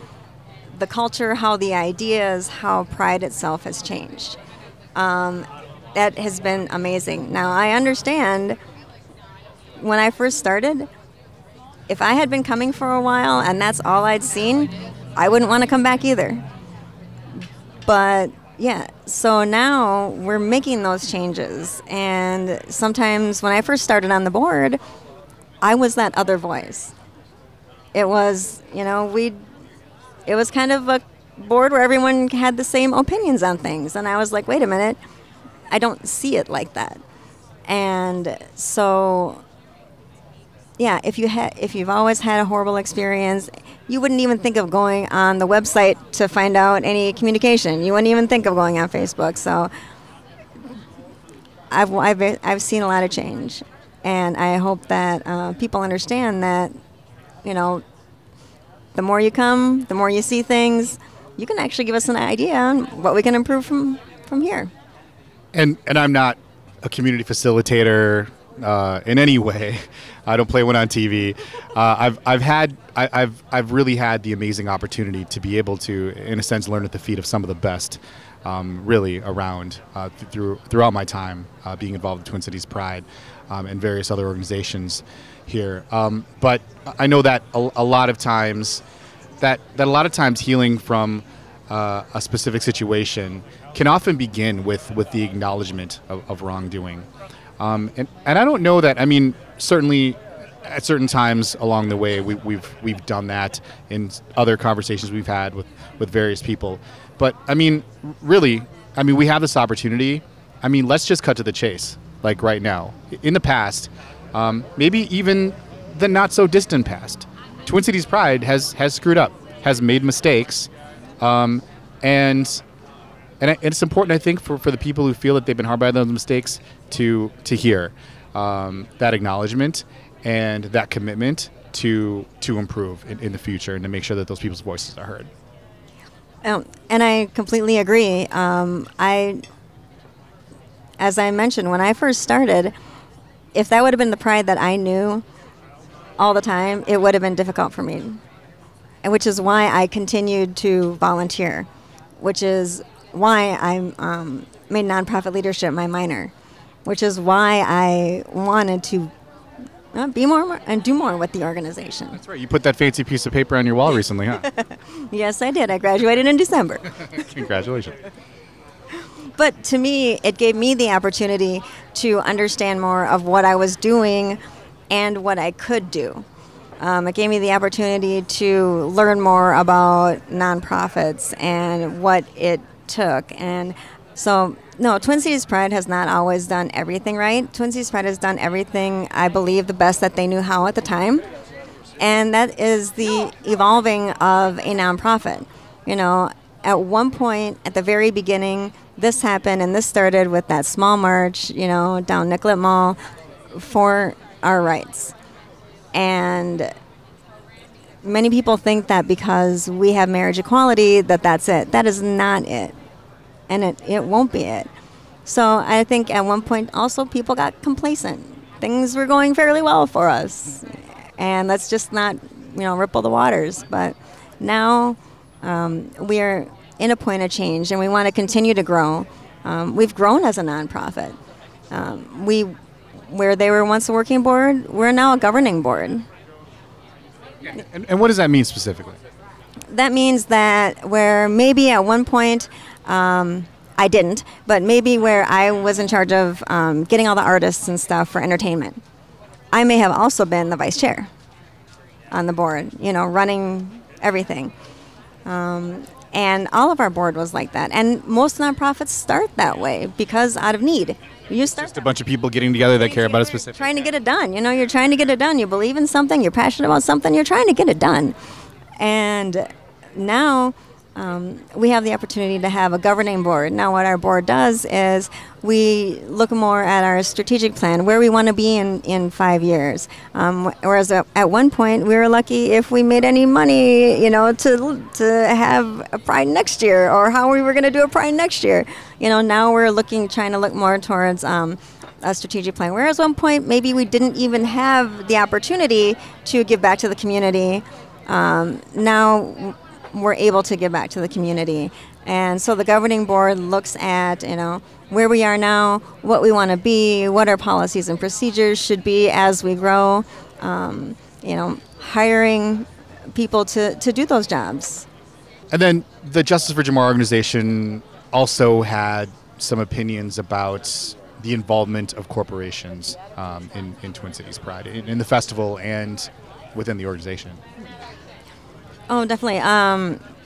the culture, how the ideas, how Pride itself has changed. That has been amazing. Now I understand when I first started, if I had been coming for a while and that's all I'd seen, I wouldn't want to come back either. But yeah, so now we're making those changes. And sometimes when I first started on the board, I was that other voice. It was, you know, it was kind of a board where everyone had the same opinions on things. And I was like, wait a minute, I don't see it like that. And so, yeah, if you've always had a horrible experience, you wouldn't even think of going on the website to find out any communication. You wouldn't even think of going on Facebook. So I've seen a lot of change, and I hope that people understand that, you know, the more you come, the more you see things, you can actually give us an idea on what we can improve from here. And I'm not a community facilitator in any way. I don't play one on TV. I've really had the amazing opportunity to be able to, in a sense, learn at the feet of some of the best, really around throughout my time being involved in Twin Cities Pride and various other organizations here. But I know that a lot of times healing from a specific situation can often begin with the acknowledgement of wrongdoing. And I don't know that, I mean, certainly at certain times along the way we've done that in other conversations we've had with various people. But I mean, really, I mean, we have this opportunity. I mean, let's just cut to the chase, like right now. In the past, maybe even the not so distant past, Twin Cities Pride has screwed up, has made mistakes, and it's important, I think, for the people who feel that they've been harmed by those mistakes to hear that acknowledgement and that commitment to improve in the future and to make sure that those people's voices are heard. And I completely agree. As I mentioned, when I first started, if that would have been the Pride that I knew all the time, it would have been difficult for me. And which is why I continued to volunteer, which is why I made nonprofit leadership my minor, which is why I wanted to be more and do more with the organization. That's right. You put that fancy piece of paper on your wall recently, huh? Yes, I did. I graduated in December. Congratulations. But to me, it gave me the opportunity to understand more of what I was doing and what I could do. It gave me the opportunity to learn more about nonprofits and what it took. And so, no, Twin Cities Pride has not always done everything right. Twin Cities Pride has done everything, I believe, the best that they knew how at the time. And that is the evolving of a nonprofit. You know, at one point, at the very beginning, this happened, and this started with that small march, you know, down Nicollet Mall for our rights. And many people think that because we have marriage equality, that's it. That is not it. And it won't be it. So I think at one point also people got complacent. Things were going fairly well for us. And let's just not, you know, ripple the waters. But now we're in a point of change, and we want to continue to grow. We've grown as a nonprofit. Where they were once a working board, we're now a governing board. And what does that mean specifically? That means that where maybe at one point I didn't, but maybe where I was in charge of getting all the artists and stuff for entertainment, I may have also been the vice chair on the board, you know, running everything. And all of our board was like that. And most nonprofits start that way because out of need. You start just a bunch of people getting together that care about a specific. Trying to get it done. You know, you're trying to get it done. You believe in something. You're passionate about something. You're trying to get it done. And now we have the opportunity to have a governing board. Now what our board does is we look more at our strategic plan, where we want to be in 5 years. Whereas at one point we were lucky if we made any money, you know, to have a Pride next year, or how we were going to do a Pride next year. You know, now we're trying to look more towards a strategic plan. Whereas at one point maybe we didn't even have the opportunity to give back to the community. Now we're able to give back to the community. And so the governing board looks at, you know, where we are now, what we want to be, what our policies and procedures should be as we grow, you know, hiring people to do those jobs. And then the Justice for Jamar organization also had some opinions about the involvement of corporations in Twin Cities Pride, in the festival and within the organization. Oh, definitely.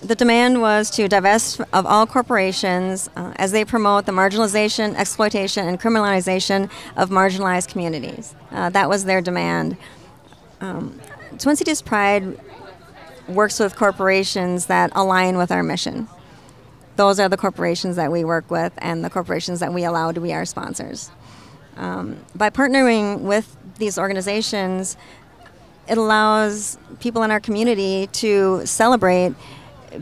The demand was to divest of all corporations as they promote the marginalization, exploitation, and criminalization of marginalized communities. That was their demand. Twin Cities Pride works with corporations that align with our mission. Those are the corporations that we work with and the corporations that we allow to be our sponsors. By partnering with these organizations, it allows people in our community to celebrate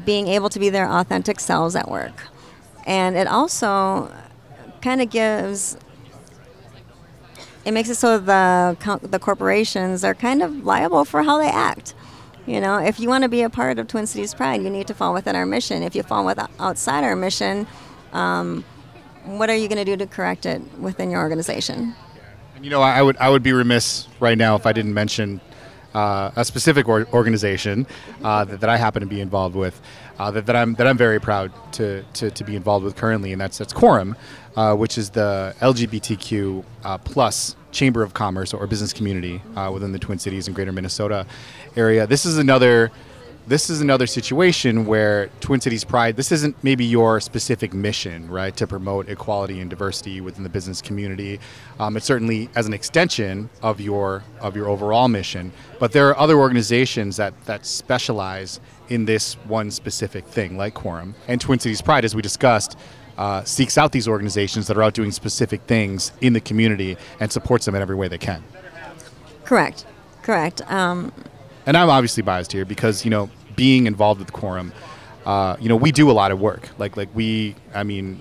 being able to be their authentic selves at work. And it also kind of it makes it so the corporations are kind of liable for how they act. You know, if you want to be a part of Twin Cities Pride, you need to fall within our mission. If you fall outside our mission, what are you going to do to correct it within your organization? And you know, I would be remiss right now if I didn't mention a specific organization that I happen to be involved with, that I'm very proud to be involved with currently, and that's Quorum, which is the LGBTQ plus Chamber of Commerce or business community within the Twin Cities and Greater Minnesota area. This is another situation where Twin Cities Pride, this isn't maybe your specific mission, right, to promote equality and diversity within the business community. It's certainly as an extension of your overall mission, but there are other organizations that specialize in this one specific thing, like Quorum. And Twin Cities Pride, as we discussed, seeks out these organizations that are out doing specific things in the community and supports them in every way they can. Correct. And I'm obviously biased here because, you know, being involved with Quorum, you know, we do a lot of work.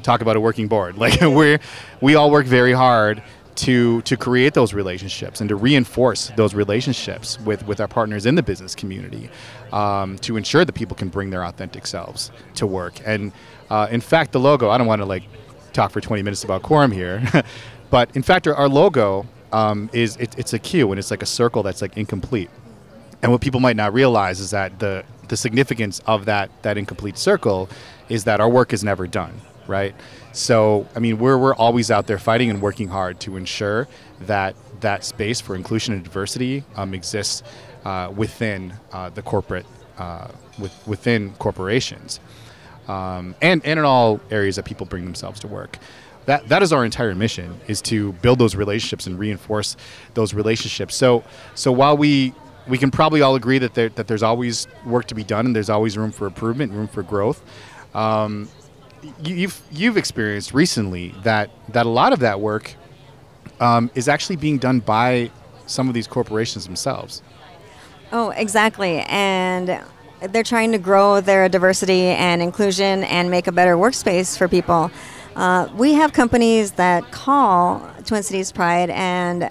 Talk about a working board. Like we all work very hard to create those relationships and to reinforce those relationships with our partners in the business community, to ensure that people can bring their authentic selves to work. And in fact, the logo, I don't want to talk for 20 minutes about Quorum here, but in fact, our logo it's a Q, and it's like a circle that's incomplete. And what people might not realize is that the significance of that incomplete circle is that our work is never done, right? So, I mean, we're always out there fighting and working hard to ensure that that space for inclusion and diversity exists within the corporate, within corporations, and in all areas that people bring themselves to work. That is our entire mission, is to build those relationships and reinforce those relationships. So while we can probably all agree that there's always work to be done and there's always room for improvement and room for growth. You've experienced recently that a lot of that work is actually being done by some of these corporations themselves. Oh, exactly. And they're trying to grow their diversity and inclusion and make a better workspace for people. We have companies that call Twin Cities Pride and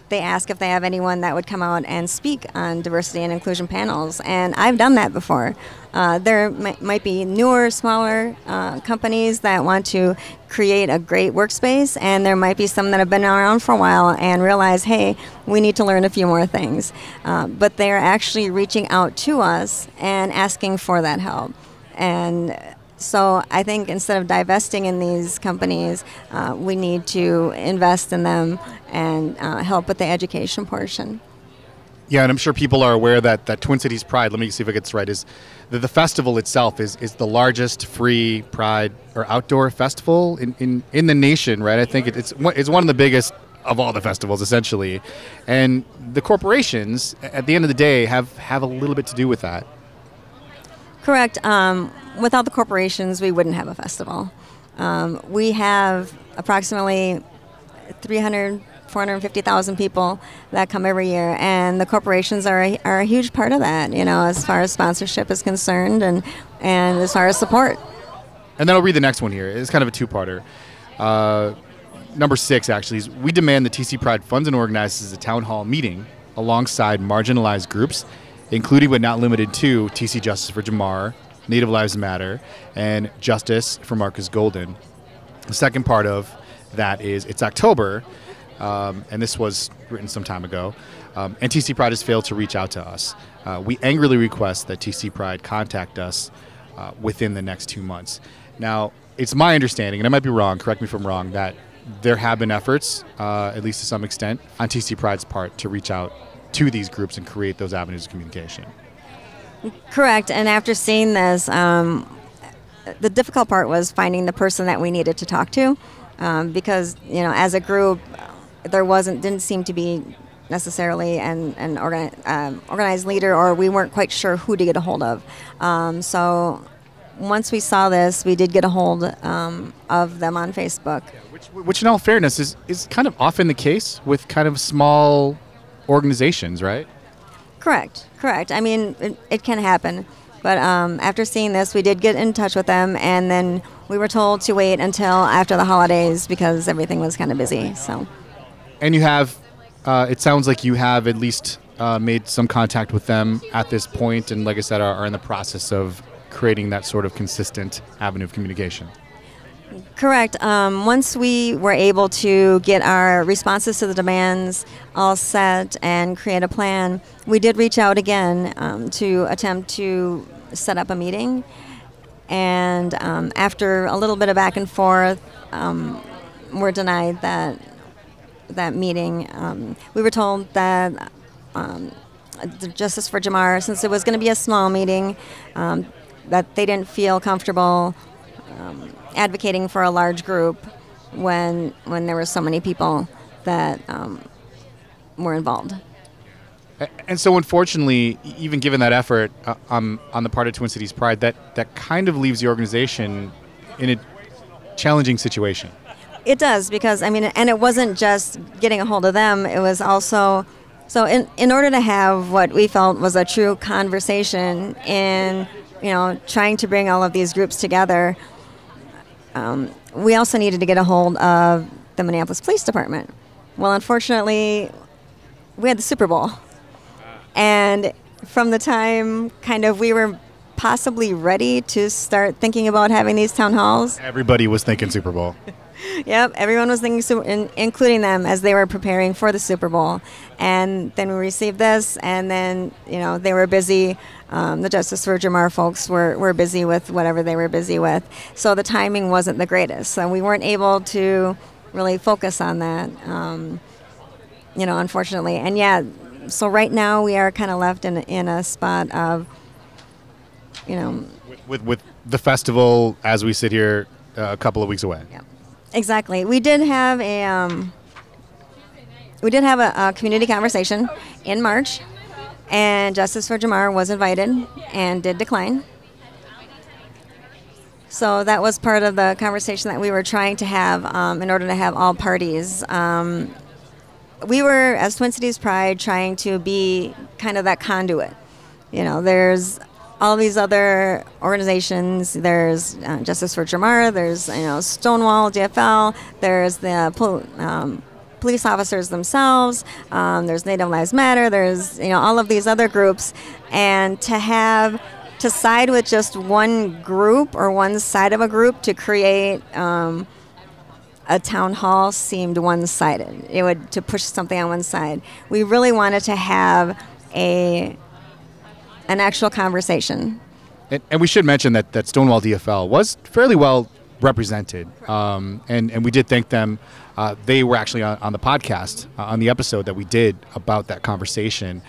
they ask if they have anyone that would come out and speak on diversity and inclusion panels, and I've done that before. There might be newer, smaller companies that want to create a great workspace, and there might be some that have been around for a while and realize, hey, we need to learn a few more things. But they're actually reaching out to us and asking for that help. And so I think instead of divesting in these companies, we need to invest in them and help with the education portion. Yeah, and I'm sure people are aware that Twin Cities Pride, let me see if I get this right, is that the festival itself is the largest free pride or outdoor festival in the nation, right? I think it's one of the biggest of all the festivals, essentially. And the corporations, at the end of the day, have a little bit to do with that. Correct. Without the corporations, we wouldn't have a festival. We have approximately 450,000 people that come every year, and the corporations are a huge part of that, you know, as far as sponsorship is concerned and as far as support. And then I'll read the next one here. It's kind of a two-parter. Number 6, actually, is we demand the TC Pride funds and organizes a town hall meeting alongside marginalized groups, including but not limited to TC Justice for Jamar, Native Lives Matter, and Justice for Marcus Golden. The second part of that is it's October, and this was written some time ago, and TC Pride has failed to reach out to us. We angrily request that TC Pride contact us within the next 2 months. Now, it's my understanding, and I might be wrong, correct me if I'm wrong, that there have been efforts, at least to some extent, on TC Pride's part to reach out to these groups and create those avenues of communication. Correct. And after seeing this, the difficult part was finding the person that we needed to talk to, because as a group, didn't seem to be necessarily an organized leader, or we weren't quite sure who to get a hold of. So once we saw this, we did get a hold of them on Facebook. Which in all fairness is kind of often the case with kind of small organizations, right? Correct. I mean, it can happen. But after seeing this, we did get in touch with them, and then we were told to wait until after the holidays because everything was kind of busy. So. And you have, it sounds like you have at least made some contact with them at this point, and like I said, are in the process of creating that sort of consistent avenue of communication. Correct. Once we were able to get our responses to the demands all set and create a plan, we did reach out again to attempt to set up a meeting. And after a little bit of back and forth, we're denied that meeting. We were told that the Justice for Jamar, since it was going to be a small meeting, that they didn't feel comfortable advocating for a large group when there were so many people that were involved. And so unfortunately, even given that effort on the part of Twin Cities Pride, that kind of leaves the organization in a challenging situation. It does, because, I mean, and it wasn't just getting a hold of them, it was also, so in order to have what we felt was a true conversation in, trying to bring all of these groups together, we also needed to get a hold of the Minneapolis Police Department. Well, unfortunately, we had the Super Bowl. And from the time kind of we were possibly ready to start thinking about having these town halls. Everybody was thinking Super Bowl. Yep, everyone was thinking, including them, as they were preparing for the Super Bowl. And then we received this, and then, they were busy. The Justice for Jamar folks were busy with whatever they were busy with. So the timing wasn't the greatest. So we weren't able to really focus on that, unfortunately. And yeah, so right now we are kind of left in a spot of, With the festival, as we sit here, a couple of weeks away. Yeah. Exactly. We did have a community conversation in March, and Justice for Jamar was invited and did decline. So that was part of the conversation that we were trying to have in order to have all parties. We were, as Twin Cities Pride, trying to be kind of that conduit. There's all these other organizations. There's Justice for Jamar. There's Stonewall, DFL. There's the police officers themselves. There's Native Lives Matter. There's all of these other groups, and to side with just one group or one side of a group to create a town hall seemed one-sided. To push something on one side. We really wanted to have an actual conversation. And we should mention that Stonewall DFL was fairly well represented, and we did thank them. They were actually on the podcast, on the episode that we did about that conversation,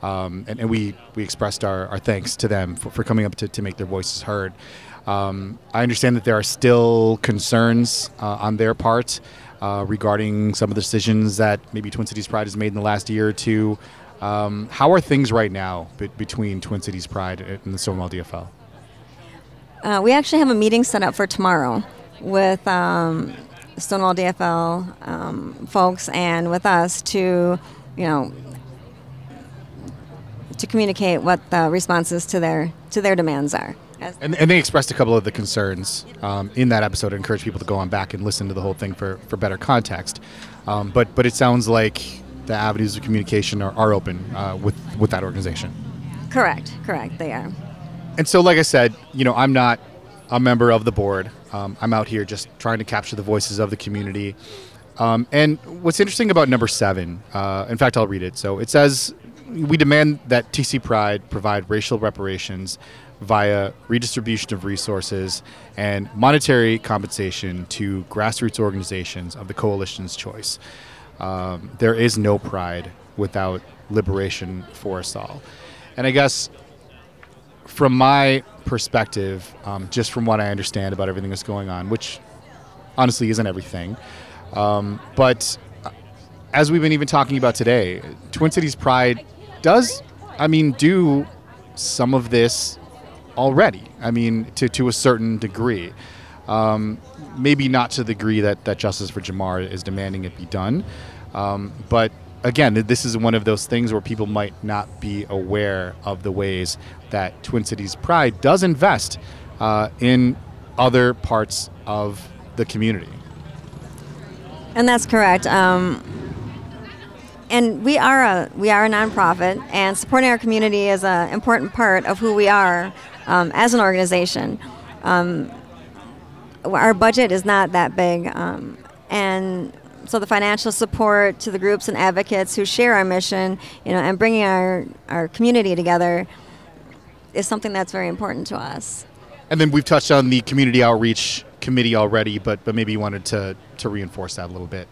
and we expressed our thanks to them for coming up to make their voices heard. I understand that there are still concerns on their part regarding some of the decisions that maybe Twin Cities Pride has made in the last year or two. How are things right now between Twin Cities Pride and the Stonewall DFL? We actually have a meeting set up for tomorrow with Stonewall DFL folks and with us to communicate what the responses to their demands are. And they expressed a couple of the concerns in that episode. I encourage people to go on back and listen to the whole thing for better context. But it sounds like the avenues of communication are open with that organization. Correct, they are. And so, like I said, I'm not a member of the board. I'm out here just trying to capture the voices of the community. And what's interesting about number 7, in fact, I'll read it. So it says, we demand that TC Pride provide racial reparations via redistribution of resources and monetary compensation to grassroots organizations of the coalition's choice. There is no pride without liberation for us all. And I guess from my perspective, just from what I understand about everything that's going on, which honestly isn't everything, but as we've been even talking about today, Twin Cities Pride does, do some of this already. To a certain degree. Maybe not to the degree that Justice for Jamar is demanding it be done. But again, this is one of those things where people might not be aware of the ways that Twin Cities Pride does invest in other parts of the community. And that's correct. And we are a nonprofit, and supporting our community is an important part of who we are as an organization. Our budget is not that big, and so the financial support to the groups and advocates who share our mission, and bringing our community together is something that's very important to us. And then we've touched on the community outreach committee already, but maybe you wanted to reinforce that a little bit.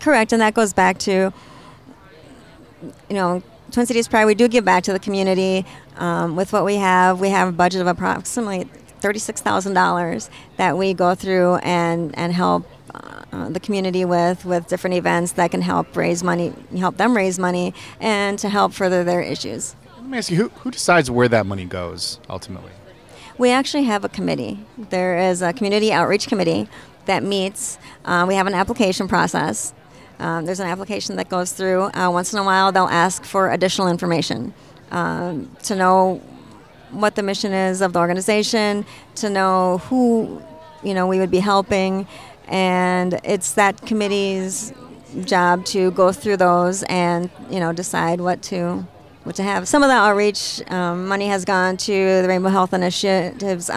Correct, and that goes back to, Twin Cities Pride. We do give back to the community with what we have. We have a budget of approximately $36,000 that we go through and help the community with different events that can help them raise money, and to help further their issues. Let me ask you, who decides where that money goes ultimately? We actually have a committee. There is a community outreach committee that meets. We have an application process. There's an application that goes through. Once in a while, they'll ask for additional information to know what the mission is of the organization, to know who we would be helping, and it's that committee's job to go through those and decide what to have. Some of the outreach money has gone to the Rainbow Health Initiative's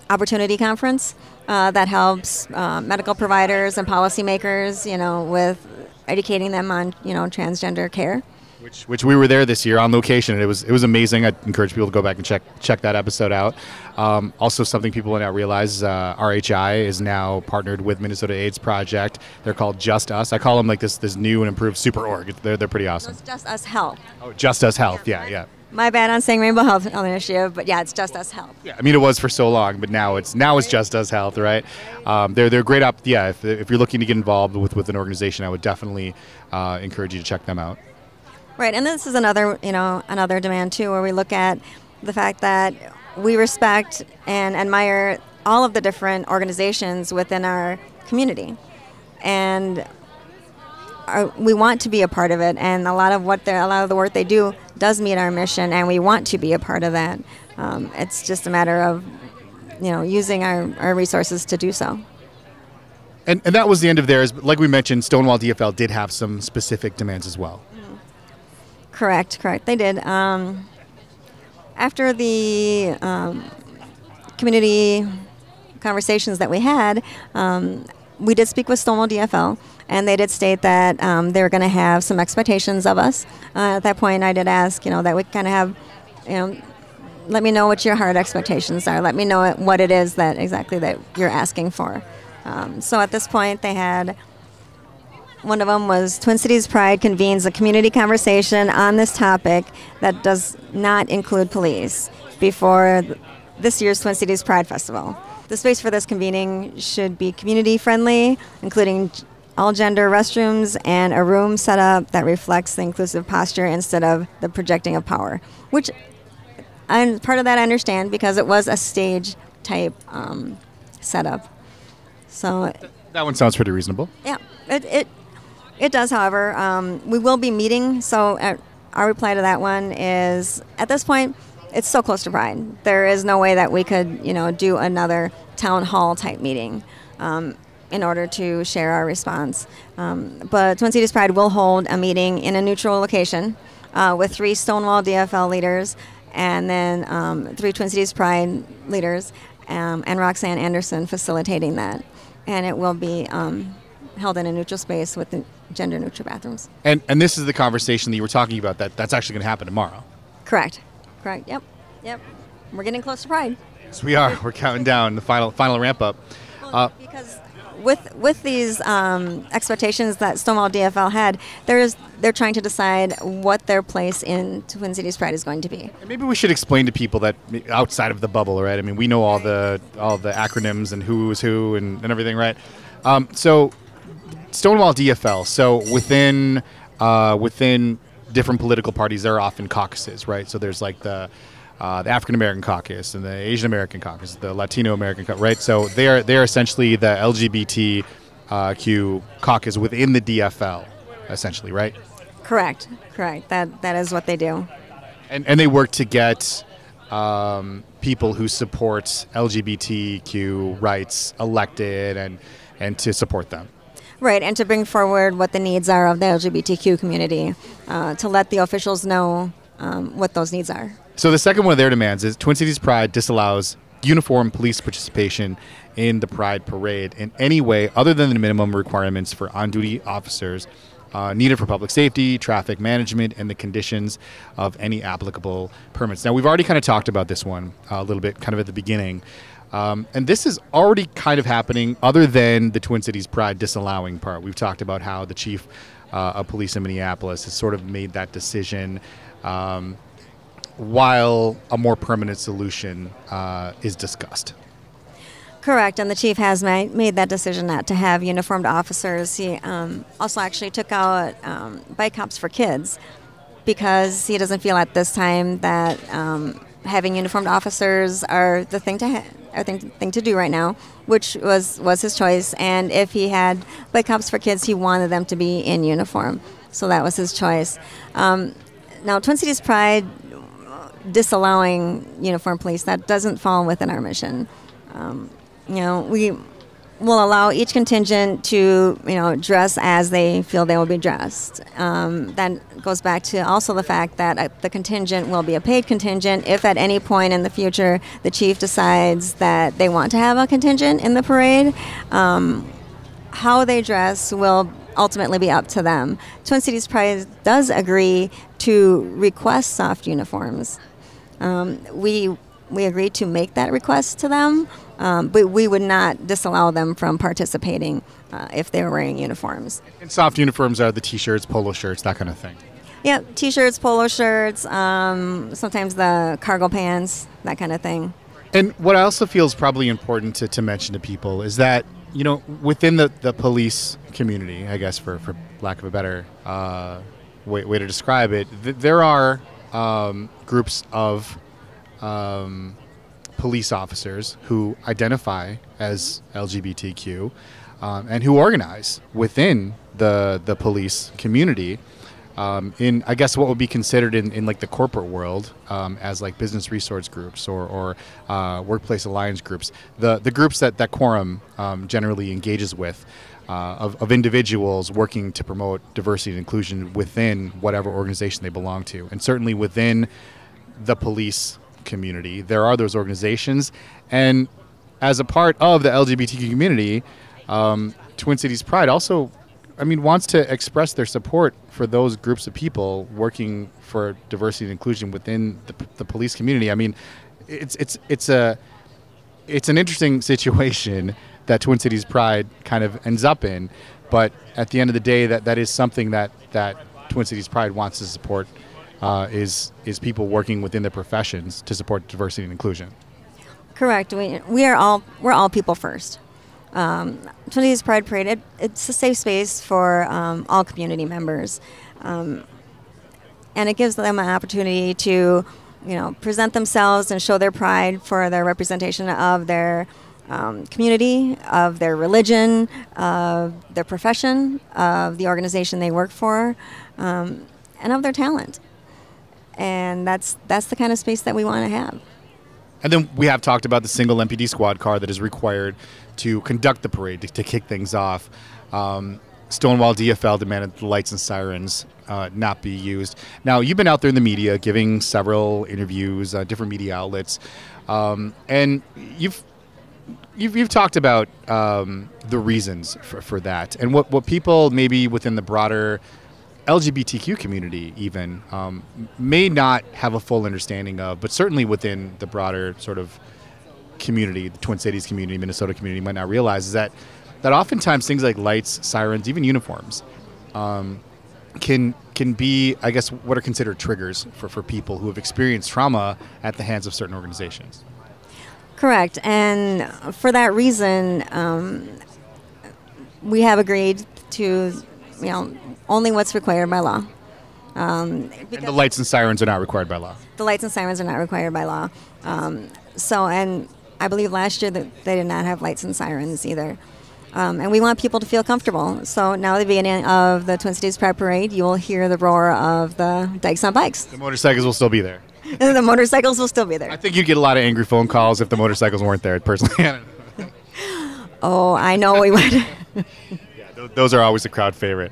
Opportunity Conference that helps medical providers and policymakers, with educating them on transgender care. Which we were there this year on location, and it was amazing. I encourage people to go back and check that episode out. Also, something people might not realize, RHI is now partnered with Minnesota AIDS Project. They're called Just Us. I call them like this new and improved super org. They're pretty awesome. So it's Just Us Health. Oh, Just Us Health. Yeah. My bad on saying Rainbow Health Initiative, but yeah, it's Just Us Health. Yeah, it was for so long, but now it's Just Us Health, right? They're great if you're looking to get involved with an organization, I would definitely encourage you to check them out. Right, and this is another demand too, where we look at the fact that we respect and admire all of the different organizations within our community, and we want to be a part of it. And a lot of the work they do does meet our mission, and we want to be a part of that. It's just a matter of using our resources to do so. And that was the end of theirs. But like we mentioned, Stonewall DFL did have some specific demands as well. Correct. They did. After the community conversations that we had, we did speak with Stonewall DFL, and they did state that they were going to have some expectations of us. At that point, I did ask, that we kind of have, let me know what your hard expectations are. Let me know what it is that you're asking for. So at this point, they had. One of them was Twin Cities Pride convenes a community conversation on this topic that does not include police before this year's Twin Cities Pride Festival. The space for this convening should be community friendly, including all gender restrooms and a room set up that reflects the inclusive posture instead of the projecting of power, which part of that I understand because it was a stage type setup. So that one sounds pretty reasonable. Yeah, it does, however. We will be meeting, so our reply to that one is, at this point, it's so close to Pride. There is no way that we could, do another town hall type meeting in order to share our response. But Twin Cities Pride will hold a meeting in a neutral location with 3 Stonewall DFL leaders and then 3 Twin Cities Pride leaders and Roxanne Anderson facilitating that. And it will be held in a neutral space with the gender-neutral bathrooms. And this is the conversation that you were talking about that's actually going to happen tomorrow. Correct. Yep. We're getting close to Pride. Yes, we are. We're counting down the final ramp up. Well, because with these expectations that Stonewall DFL had, they're trying to decide what their place in Twin Cities Pride is going to be. And maybe we should explain to people that outside of the bubble, right? I mean, we know all the acronyms and who is who and everything, right? So Stonewall DFL. So within different political parties, there are often caucuses, right? So there's like the African American caucus and the Asian American caucus, the Latino American caucus, right? So they're essentially the LGBTQ caucus within the DFL, essentially, right? Correct. That is what they do. And they work to get people who support LGBTQ rights elected and to support them. Right, and to bring forward what the needs are of the LGBTQ community, to let the officials know what those needs are. So the second one of their demands is Twin Cities Pride disallows uniformed police participation in the Pride Parade in any way other than the minimum requirements for on-duty officers needed for public safety, traffic management, and the conditions of any applicable permits. Now, we've already kind of talked about this one a little bit kind of at the beginning. And this is already kind of happening other than the Twin Cities Pride disallowing part. We've talked about how the chief of police in Minneapolis has sort of made that decision while a more permanent solution is discussed. Correct, and the chief has made that decision not to have uniformed officers. He also actually took out bike cops for kids because he doesn't feel at this time that having uniformed officers are the thing to do right now, which was his choice. And if he had bike cops for kids, he wanted them to be in uniform, so that was his choice. Now, Twin Cities Pride disallowing uniformed police, that doesn't fall within our mission. We will allow each contingent to, dress as they feel they will be dressed. That goes back to also the fact that the contingent will be a paid contingent if at any point in the future the chief decides that they want to have a contingent in the parade. How they dress will ultimately be up to them. Twin Cities Pride does agree to request soft uniforms. We agreed to make that request to them, but we would not disallow them from participating if they were wearing uniforms. And soft uniforms are the T-shirts, polo shirts, that kind of thing. Yeah, T-shirts, polo shirts, sometimes the cargo pants, that kind of thing. And what I also feel is probably important to mention to people is that, within the police community, I guess for lack of a better way to describe it, there are groups of police officers who identify as LGBTQ and who organize within the police community in, I guess, what would be considered in like the corporate world as like business resource groups or workplace alliance groups. The groups that Quorum generally engages with of individuals working to promote diversity and inclusion within whatever organization they belong to. And certainly within the police community, there are those organizations. And as a part of the LGBTQ community, Twin Cities Pride also, wants to express their support for those groups of people working for diversity and inclusion within the police community. It's an interesting situation that Twin Cities Pride kind of ends up in, but at the end of the day, that is something that Twin Cities Pride wants to support, is people working within their professions to support diversity and inclusion. Correct. We're all people first. Twin Cities Pride Parade, it's a safe space for all community members, and it gives them an opportunity to, present themselves and show their pride for their representation of their community, of their religion, of their profession, of the organization they work for, and of their talent. And that's the kind of space that we want to have. And then we have talked about the single MPD squad car that is required to conduct the parade, to kick things off. Stonewall DFL demanded the lights and sirens not be used. Now, you've been out there in the media giving several interviews, different media outlets, and you've talked about the reasons for that, and what people maybe within the broader LGBTQ community even may not have a full understanding of, but certainly within the broader sort of community, the Twin Cities community, Minnesota community, might not realize is that that oftentimes things like lights, sirens, even uniforms, can be, I guess, what are considered triggers for people who have experienced trauma at the hands of certain organizations. Correct. And for that reason, we have agreed to, only what's required by law. And the lights and sirens are not required by law. The lights and sirens are not required by law. And I believe last year that they did not have lights and sirens either. And we want people to feel comfortable. So now at the beginning of the Twin Cities Pride Parade, you will hear the roar of the Dykes on Bikes. The motorcycles will still be there. The motorcycles will still be there. I think you'd get a lot of angry phone calls if the motorcycles weren't there, personally. Oh, I know we would. Yeah, those are always a crowd favorite.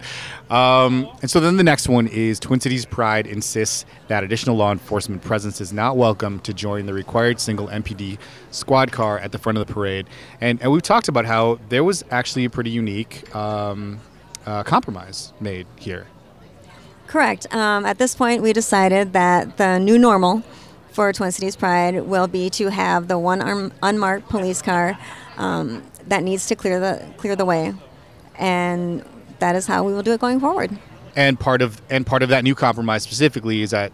And so then the next one is Twin Cities Pride insists that additional law enforcement presence is not welcome to join the required single MPD squad car at the front of the parade. And we've talked about how there was actually a pretty unique compromise made here. Correct. At this point, we decided that the new normal for Twin Cities Pride will be to have the one unmarked police car that needs to clear the way, and that is how we will do it going forward. And part of that new compromise specifically is that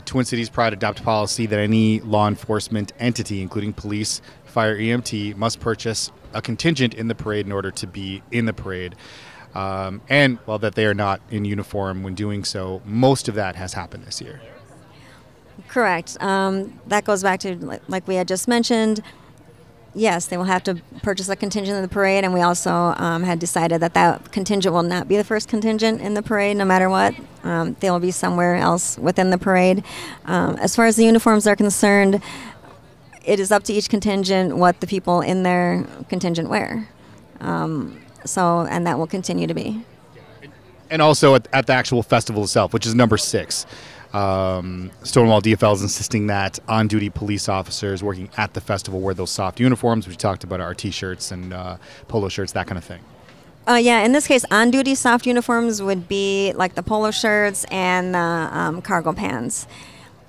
Twin Cities Pride adopt policy that any law enforcement entity, including police, fire, EMT, must purchase a contingent in the parade in order to be in the parade. And while that they are not in uniform when doing so, most of that has happened this year. Correct. That goes back to, like we had just mentioned, yes, they will have to purchase a contingent in the parade, and we also had decided that contingent will not be the first contingent in the parade no matter what. They will be somewhere else within the parade. As far as the uniforms are concerned, it is up to each contingent what the people in their contingent wear. And that will continue to be. And also at the actual festival itself, which is number 6. Stonewall DFL is insisting that on-duty police officers working at the festival wear those soft uniforms. We talked about our T-shirts and polo shirts, that kind of thing. Yeah, in this case, on-duty soft uniforms would be like the polo shirts and the cargo pants.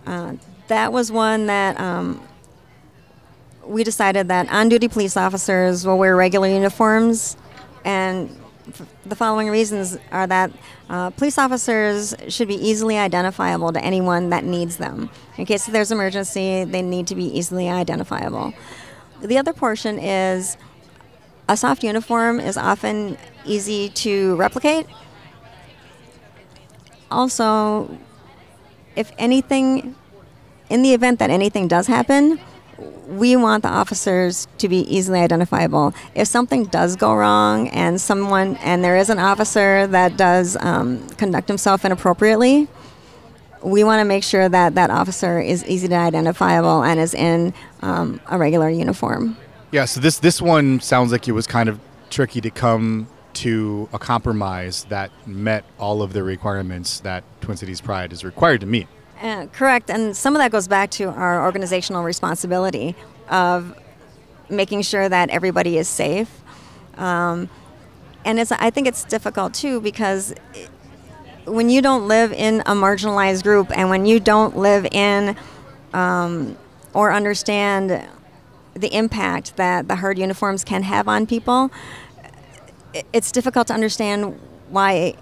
That was one that we decided that on-duty police officers will wear regular uniforms, and the following reasons are that police officers should be easily identifiable to anyone that needs them. In case there's an emergency, they need to be easily identifiable. The other portion is a soft uniform is often easy to replicate. Also, if anything, in the event that anything does happen, we want the officers to be easily identifiable. If something does go wrong and there is an officer that does conduct himself inappropriately, we want to make sure that that officer is easy to identifiable and is in a regular uniform. Yeah, so this one sounds like it was kind of tricky to come to a compromise that met all of the requirements that Twin Cities Pride is required to meet. Correct, and some of that goes back to our organizational responsibility of making sure that everybody is safe. And I think it's difficult too, because when you don't live in a marginalized group and when you don't live in or understand the impact that the hard uniforms can have on people, it's difficult to understand why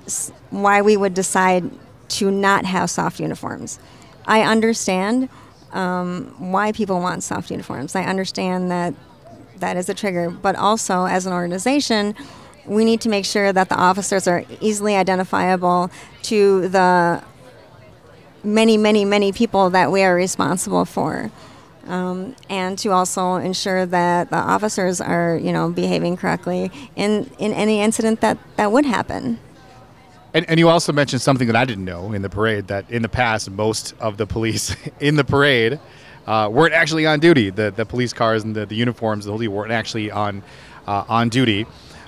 we would decide to not have soft uniforms. I understand why people want soft uniforms. I understand that is a trigger, but also as an organization, we need to make sure that the officers are easily identifiable to the many, many, many people that we are responsible for. And to also ensure that the officers are, behaving correctly in any incident that would happen. And you also mentioned something that I didn't know in the parade, that in the past, most of the police in the parade weren't actually on duty. The police cars and the uniforms, the whole deal, weren't actually on duty.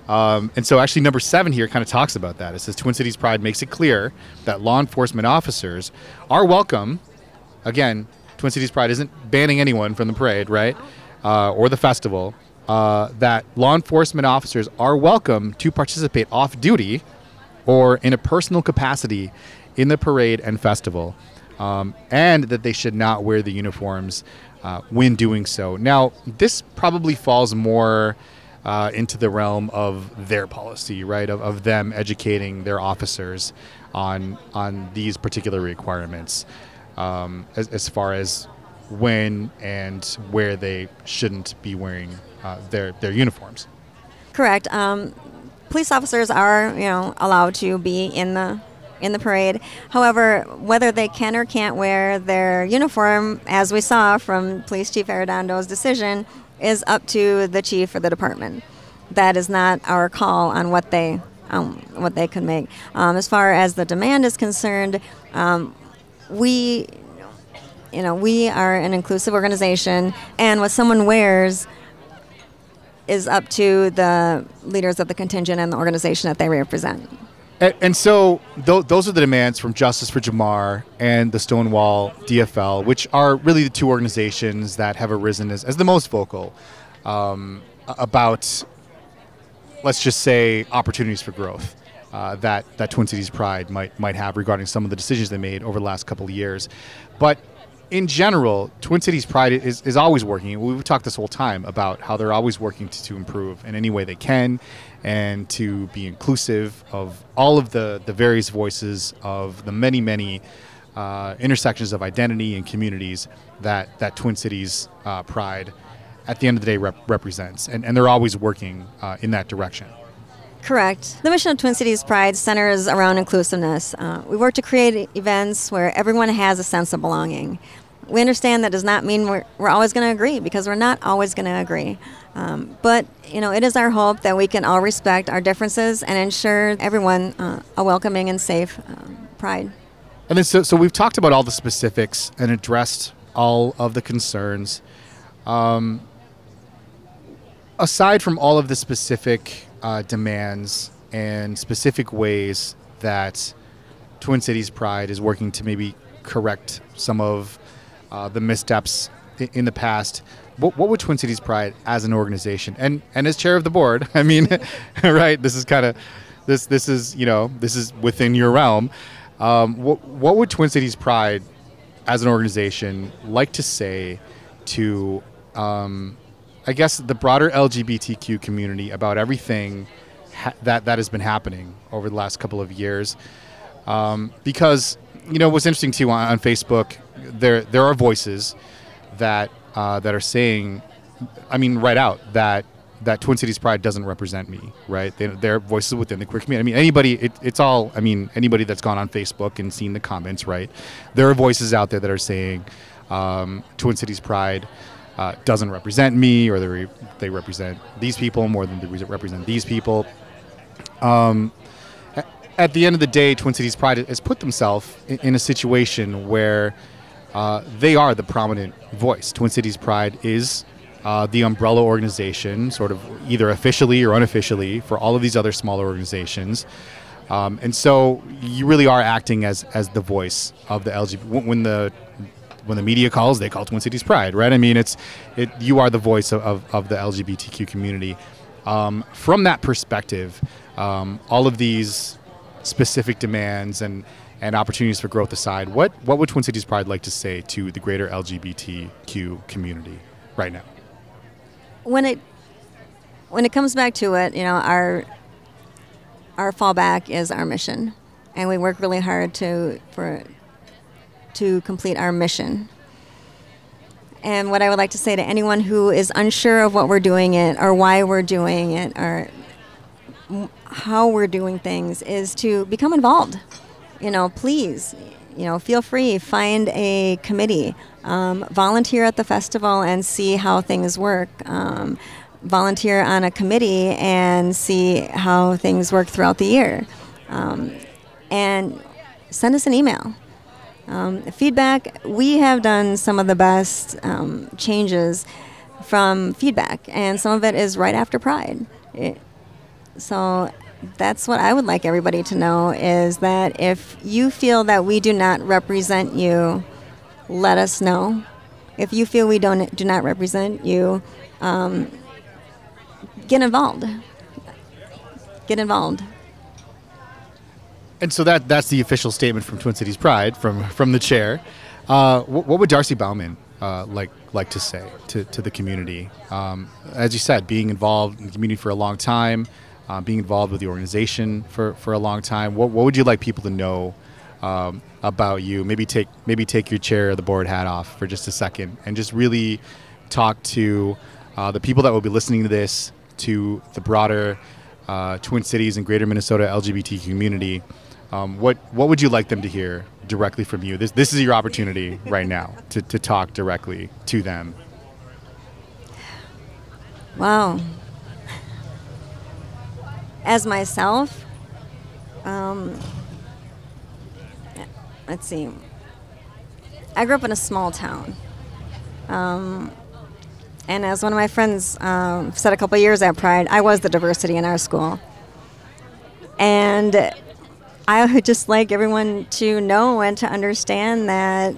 And so actually number 7 here kind of talks about that. It says Twin Cities Pride makes it clear that law enforcement officers are welcome. Again, Twin Cities Pride isn't banning anyone from the parade, right? Or the festival. That law enforcement officers are welcome to participate off duty or in a personal capacity in the parade and festival, and that they should not wear the uniforms when doing so. Now, this probably falls more into the realm of their policy, right? Of them educating their officers on these particular requirements, as far as when and where they shouldn't be wearing their uniforms. Correct. Police officers are, allowed to be in the parade. However, whether they can or can't wear their uniform, as we saw from Police Chief Arredondo's decision, is up to the chief or the department. That is not our call on what they can make. As far as the demand is concerned, we are an inclusive organization, and what someone wears is up to the leaders of the contingent and the organization that they represent. And so those are the demands from Justice for Jamar and the Stonewall DFL, which are really the two organizations that have arisen as the most vocal about, let's just say, opportunities for growth that Twin Cities Pride might have regarding some of the decisions they made over the last couple of years. But in general, Twin Cities Pride is always working. We've talked this whole time about how they're always working to improve in any way they can and to be inclusive of all of the various voices of the many, many intersections of identity and communities that Twin Cities Pride at the end of the day represents. And they're always working in that direction. Correct. The mission of Twin Cities Pride centers around inclusiveness. We work to create events where everyone has a sense of belonging. We understand that does not mean we're always going to agree, because we're not always going to agree. But it is our hope that we can all respect our differences and ensure everyone a welcoming and safe Pride. And then so we've talked about all the specifics and addressed all of the concerns. Aside from all of the specific demands and specific ways that Twin Cities Pride is working to maybe correct some of the missteps in the past, what would Twin Cities Pride as an organization and as chair of the board, I mean, right, this is kind of this is within your realm. What would Twin Cities Pride as an organization like to say to I guess the broader LGBTQ community about everything that has been happening over the last couple of years? Because what's interesting too on Facebook, there are voices that are saying, I mean, right out that Twin Cities Pride doesn't represent me, right? They're voices within the queer community. I mean, anybody that's gone on Facebook and seen the comments, right? There are voices out there that are saying Twin Cities Pride doesn't represent me, or they represent these people more than they represent these people. At the end of the day, Twin Cities Pride has put themselves in a situation where they are the prominent voice. Twin Cities Pride is the umbrella organization, sort of either officially or unofficially, for all of these other smaller organizations. And so you really are acting as the voice of the LGBT. When the media calls, they call Twin Cities Pride, right? I mean, you are the voice of the LGBTQ community. From that perspective, all of these specific demands and opportunities for growth aside, what would Twin Cities Pride like to say to the greater LGBTQ community right now? When it comes back to it, our fallback is our mission, and we work really hard to complete our mission. And what I would like to say to anyone who is unsure of what we're doing it, or why we're doing it, or how we're doing things, is to become involved. Please, feel free, find a committee, volunteer at the festival and see how things work. Volunteer on a committee and see how things work throughout the year. And send us an email. Feedback, we have done some of the best changes from feedback, and some of it is right after Pride. So that's what I would like everybody to know, is that if you feel that we do not represent you, let us know. If you feel we do not represent you, get involved. Get involved. And so that's the official statement from Twin Cities Pride, from the chair. What would Darcie Baumann like to say to the community? As you said, being involved in the community for a long time, being involved with the organization for a long time. What would you like people to know about you? Maybe take your chair or the board hat off for just a second and just really talk to the people that will be listening to this, to the broader Twin Cities and Greater Minnesota LGBTQ community. What would you like them to hear directly from you? This is your opportunity right now to talk directly to them. Wow. As myself, let's see. I grew up in a small town. And as one of my friends said a couple of years at Pride, I was the diversity in our school. And I would just like everyone to know and to understand that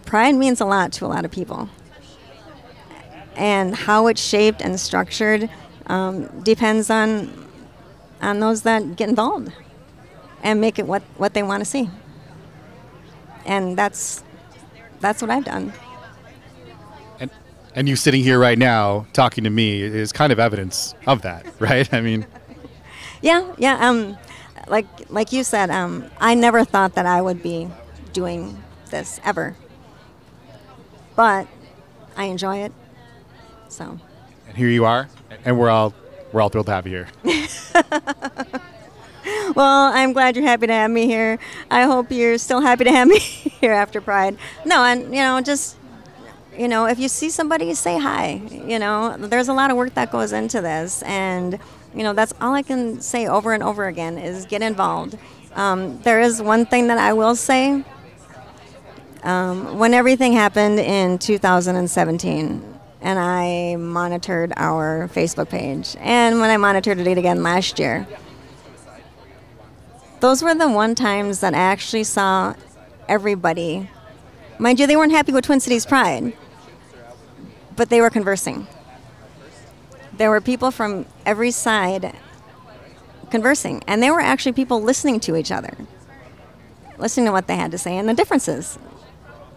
Pride means a lot to a lot of people. And how it's shaped and structured depends on those that get involved and make it what they want to see. And that's what I've done. And you sitting here right now talking to me is kind of evidence of that, right? I mean, yeah. Like you said, I never thought that I would be doing this ever, but I enjoy it. So. And here you are, and we're all thrilled to have you here. Well, I'm glad you're happy to have me here. I hope you're still happy to have me here after Pride. No, and just. If you see somebody, say hi. There's a lot of work that goes into this. And, that's all I can say over and over again is get involved. There is one thing that I will say. When everything happened in 2017, and I monitored our Facebook page, and when I monitored it again last year, those were the one times that I actually saw everybody. Mind you, they weren't happy with Twin Cities Pride, but they were conversing. There were people from every side conversing, and there were actually people listening to each other, listening to what they had to say and the differences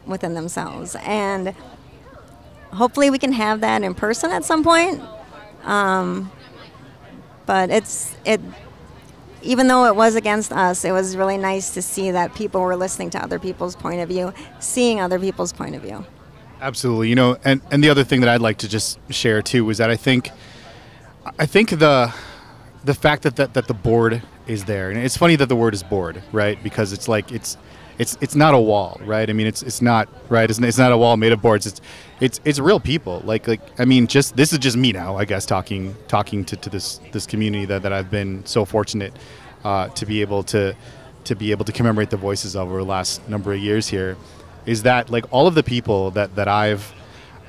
within themselves. And hopefully we can have that in person at some point. But even though it was against us, it was really nice to see that people were listening to other people's point of view, seeing other people's point of view. Absolutely. And the other thing that I'd like to just share too is that I think the fact that the board is there, and it's funny that the word is board, right? Because it's like it's not a wall, right? I mean, it's not right. It's not a wall made of boards. It's real people. This is just me now, I guess, talking to this community that I've been so fortunate to be able to commemorate the voices of over the last number of years here. Is that like all of the people that I've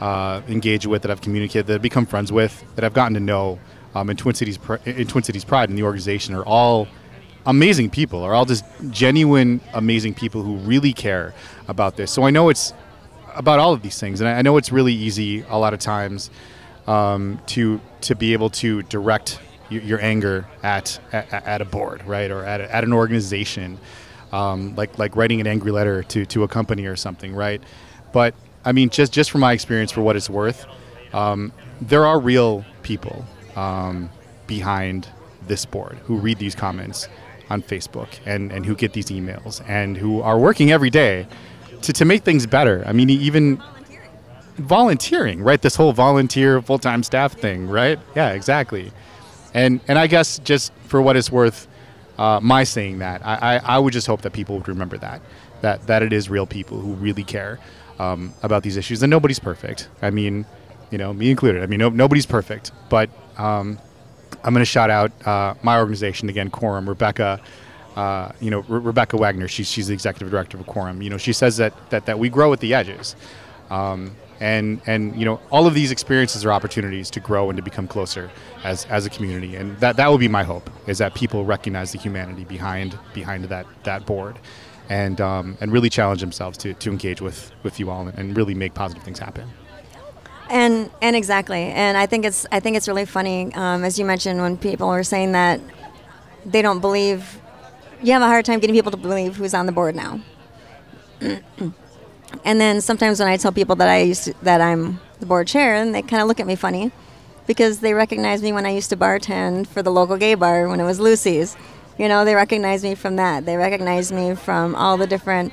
engaged with, that I've communicated, that I've become friends with, that I've gotten to know in Twin Cities Pride and the organization are all amazing people, are all just genuine, amazing people who really care about this. So I know it's about all of these things, and I know it's really easy a lot of times to be able to direct your anger at a board, right, or at an organization. Like writing an angry letter to a company or something, right? But I mean, just from my experience, for what it's worth, there are real people behind this board who read these comments on Facebook and who get these emails and who are working every day to make things better. I mean, even volunteering, right? This whole volunteer full-time staff thing, right? Yeah, exactly. And I guess just for what it's worth, my saying that, I would just hope that people would remember that it is real people who really care about these issues, and nobody's perfect. I mean, me included. I mean, nobody's perfect, but I'm going to shout out my organization again, Quorum. Rebecca, Rebecca Wagner. She's the executive director of Quorum. She says that we grow at the edges, and all of these experiences are opportunities to grow and to become closer as a community, and that would be my hope, is that people recognize the humanity behind that board, and really challenge themselves to engage with you all and really make positive things happen. And exactly, and I think it's really funny, as you mentioned, when people are saying that they don't believe. You have a hard time getting people to believe who's on the board now. And then sometimes when I tell people that that I'm the board chair, and they kind of look at me funny because they recognize me when I used to bartend for the local gay bar when it was Lucy's. You know, they recognize me from that. They recognize me from all the different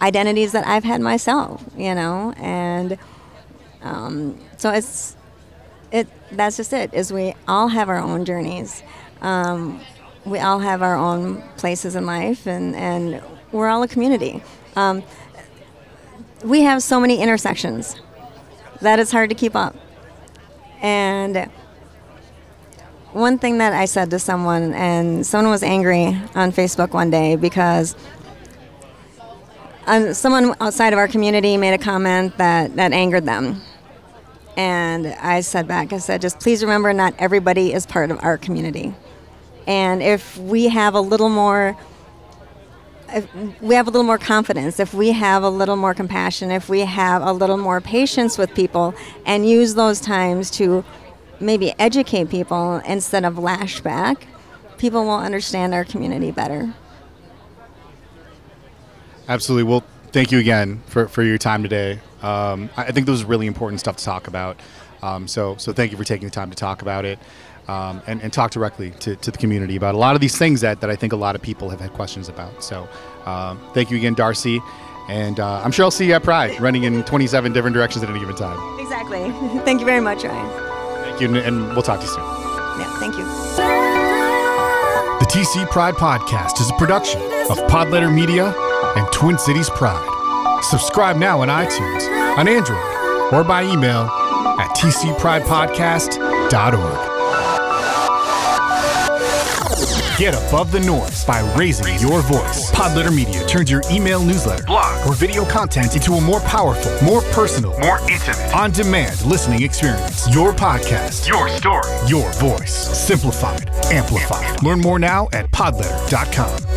identities that I've had myself, you know. And so that's just it, is we all have our own journeys. We all have our own places in life, and we're all a community. We have so many intersections that it's hard to keep up. And one thing that I said to someone, and someone was angry on Facebook one day because someone outside of our community made a comment that angered them. And I said back, I said, just please remember, not everybody is part of our community. And if we have a little more confidence, if we have a little more compassion, if we have a little more patience with people and use those times to maybe educate people instead of lash back, people will understand our community better. Absolutely. Well, thank you again for your time today. I think this was really important stuff to talk about. So thank you for taking the time to talk about it. And talk directly to the community about a lot of these things that I think a lot of people have had questions about. So thank you again, Darcie. And I'm sure I'll see you at Pride, running in 27 different directions at any given time. Exactly. Thank you very much, Ryan. Thank you, and we'll talk to you soon. Yeah, thank you. The TC Pride Podcast is a production of Podletter Media and Twin Cities Pride. Subscribe now on iTunes, on Android, or by email at tcpridepodcast.org. Get above the noise by raising your voice. Podletter Media turns your email newsletter, blog, or video content into a more powerful, more personal, more intimate, on-demand listening experience. Your podcast, your story, your voice. Simplified, amplified. Learn more now at podletter.com.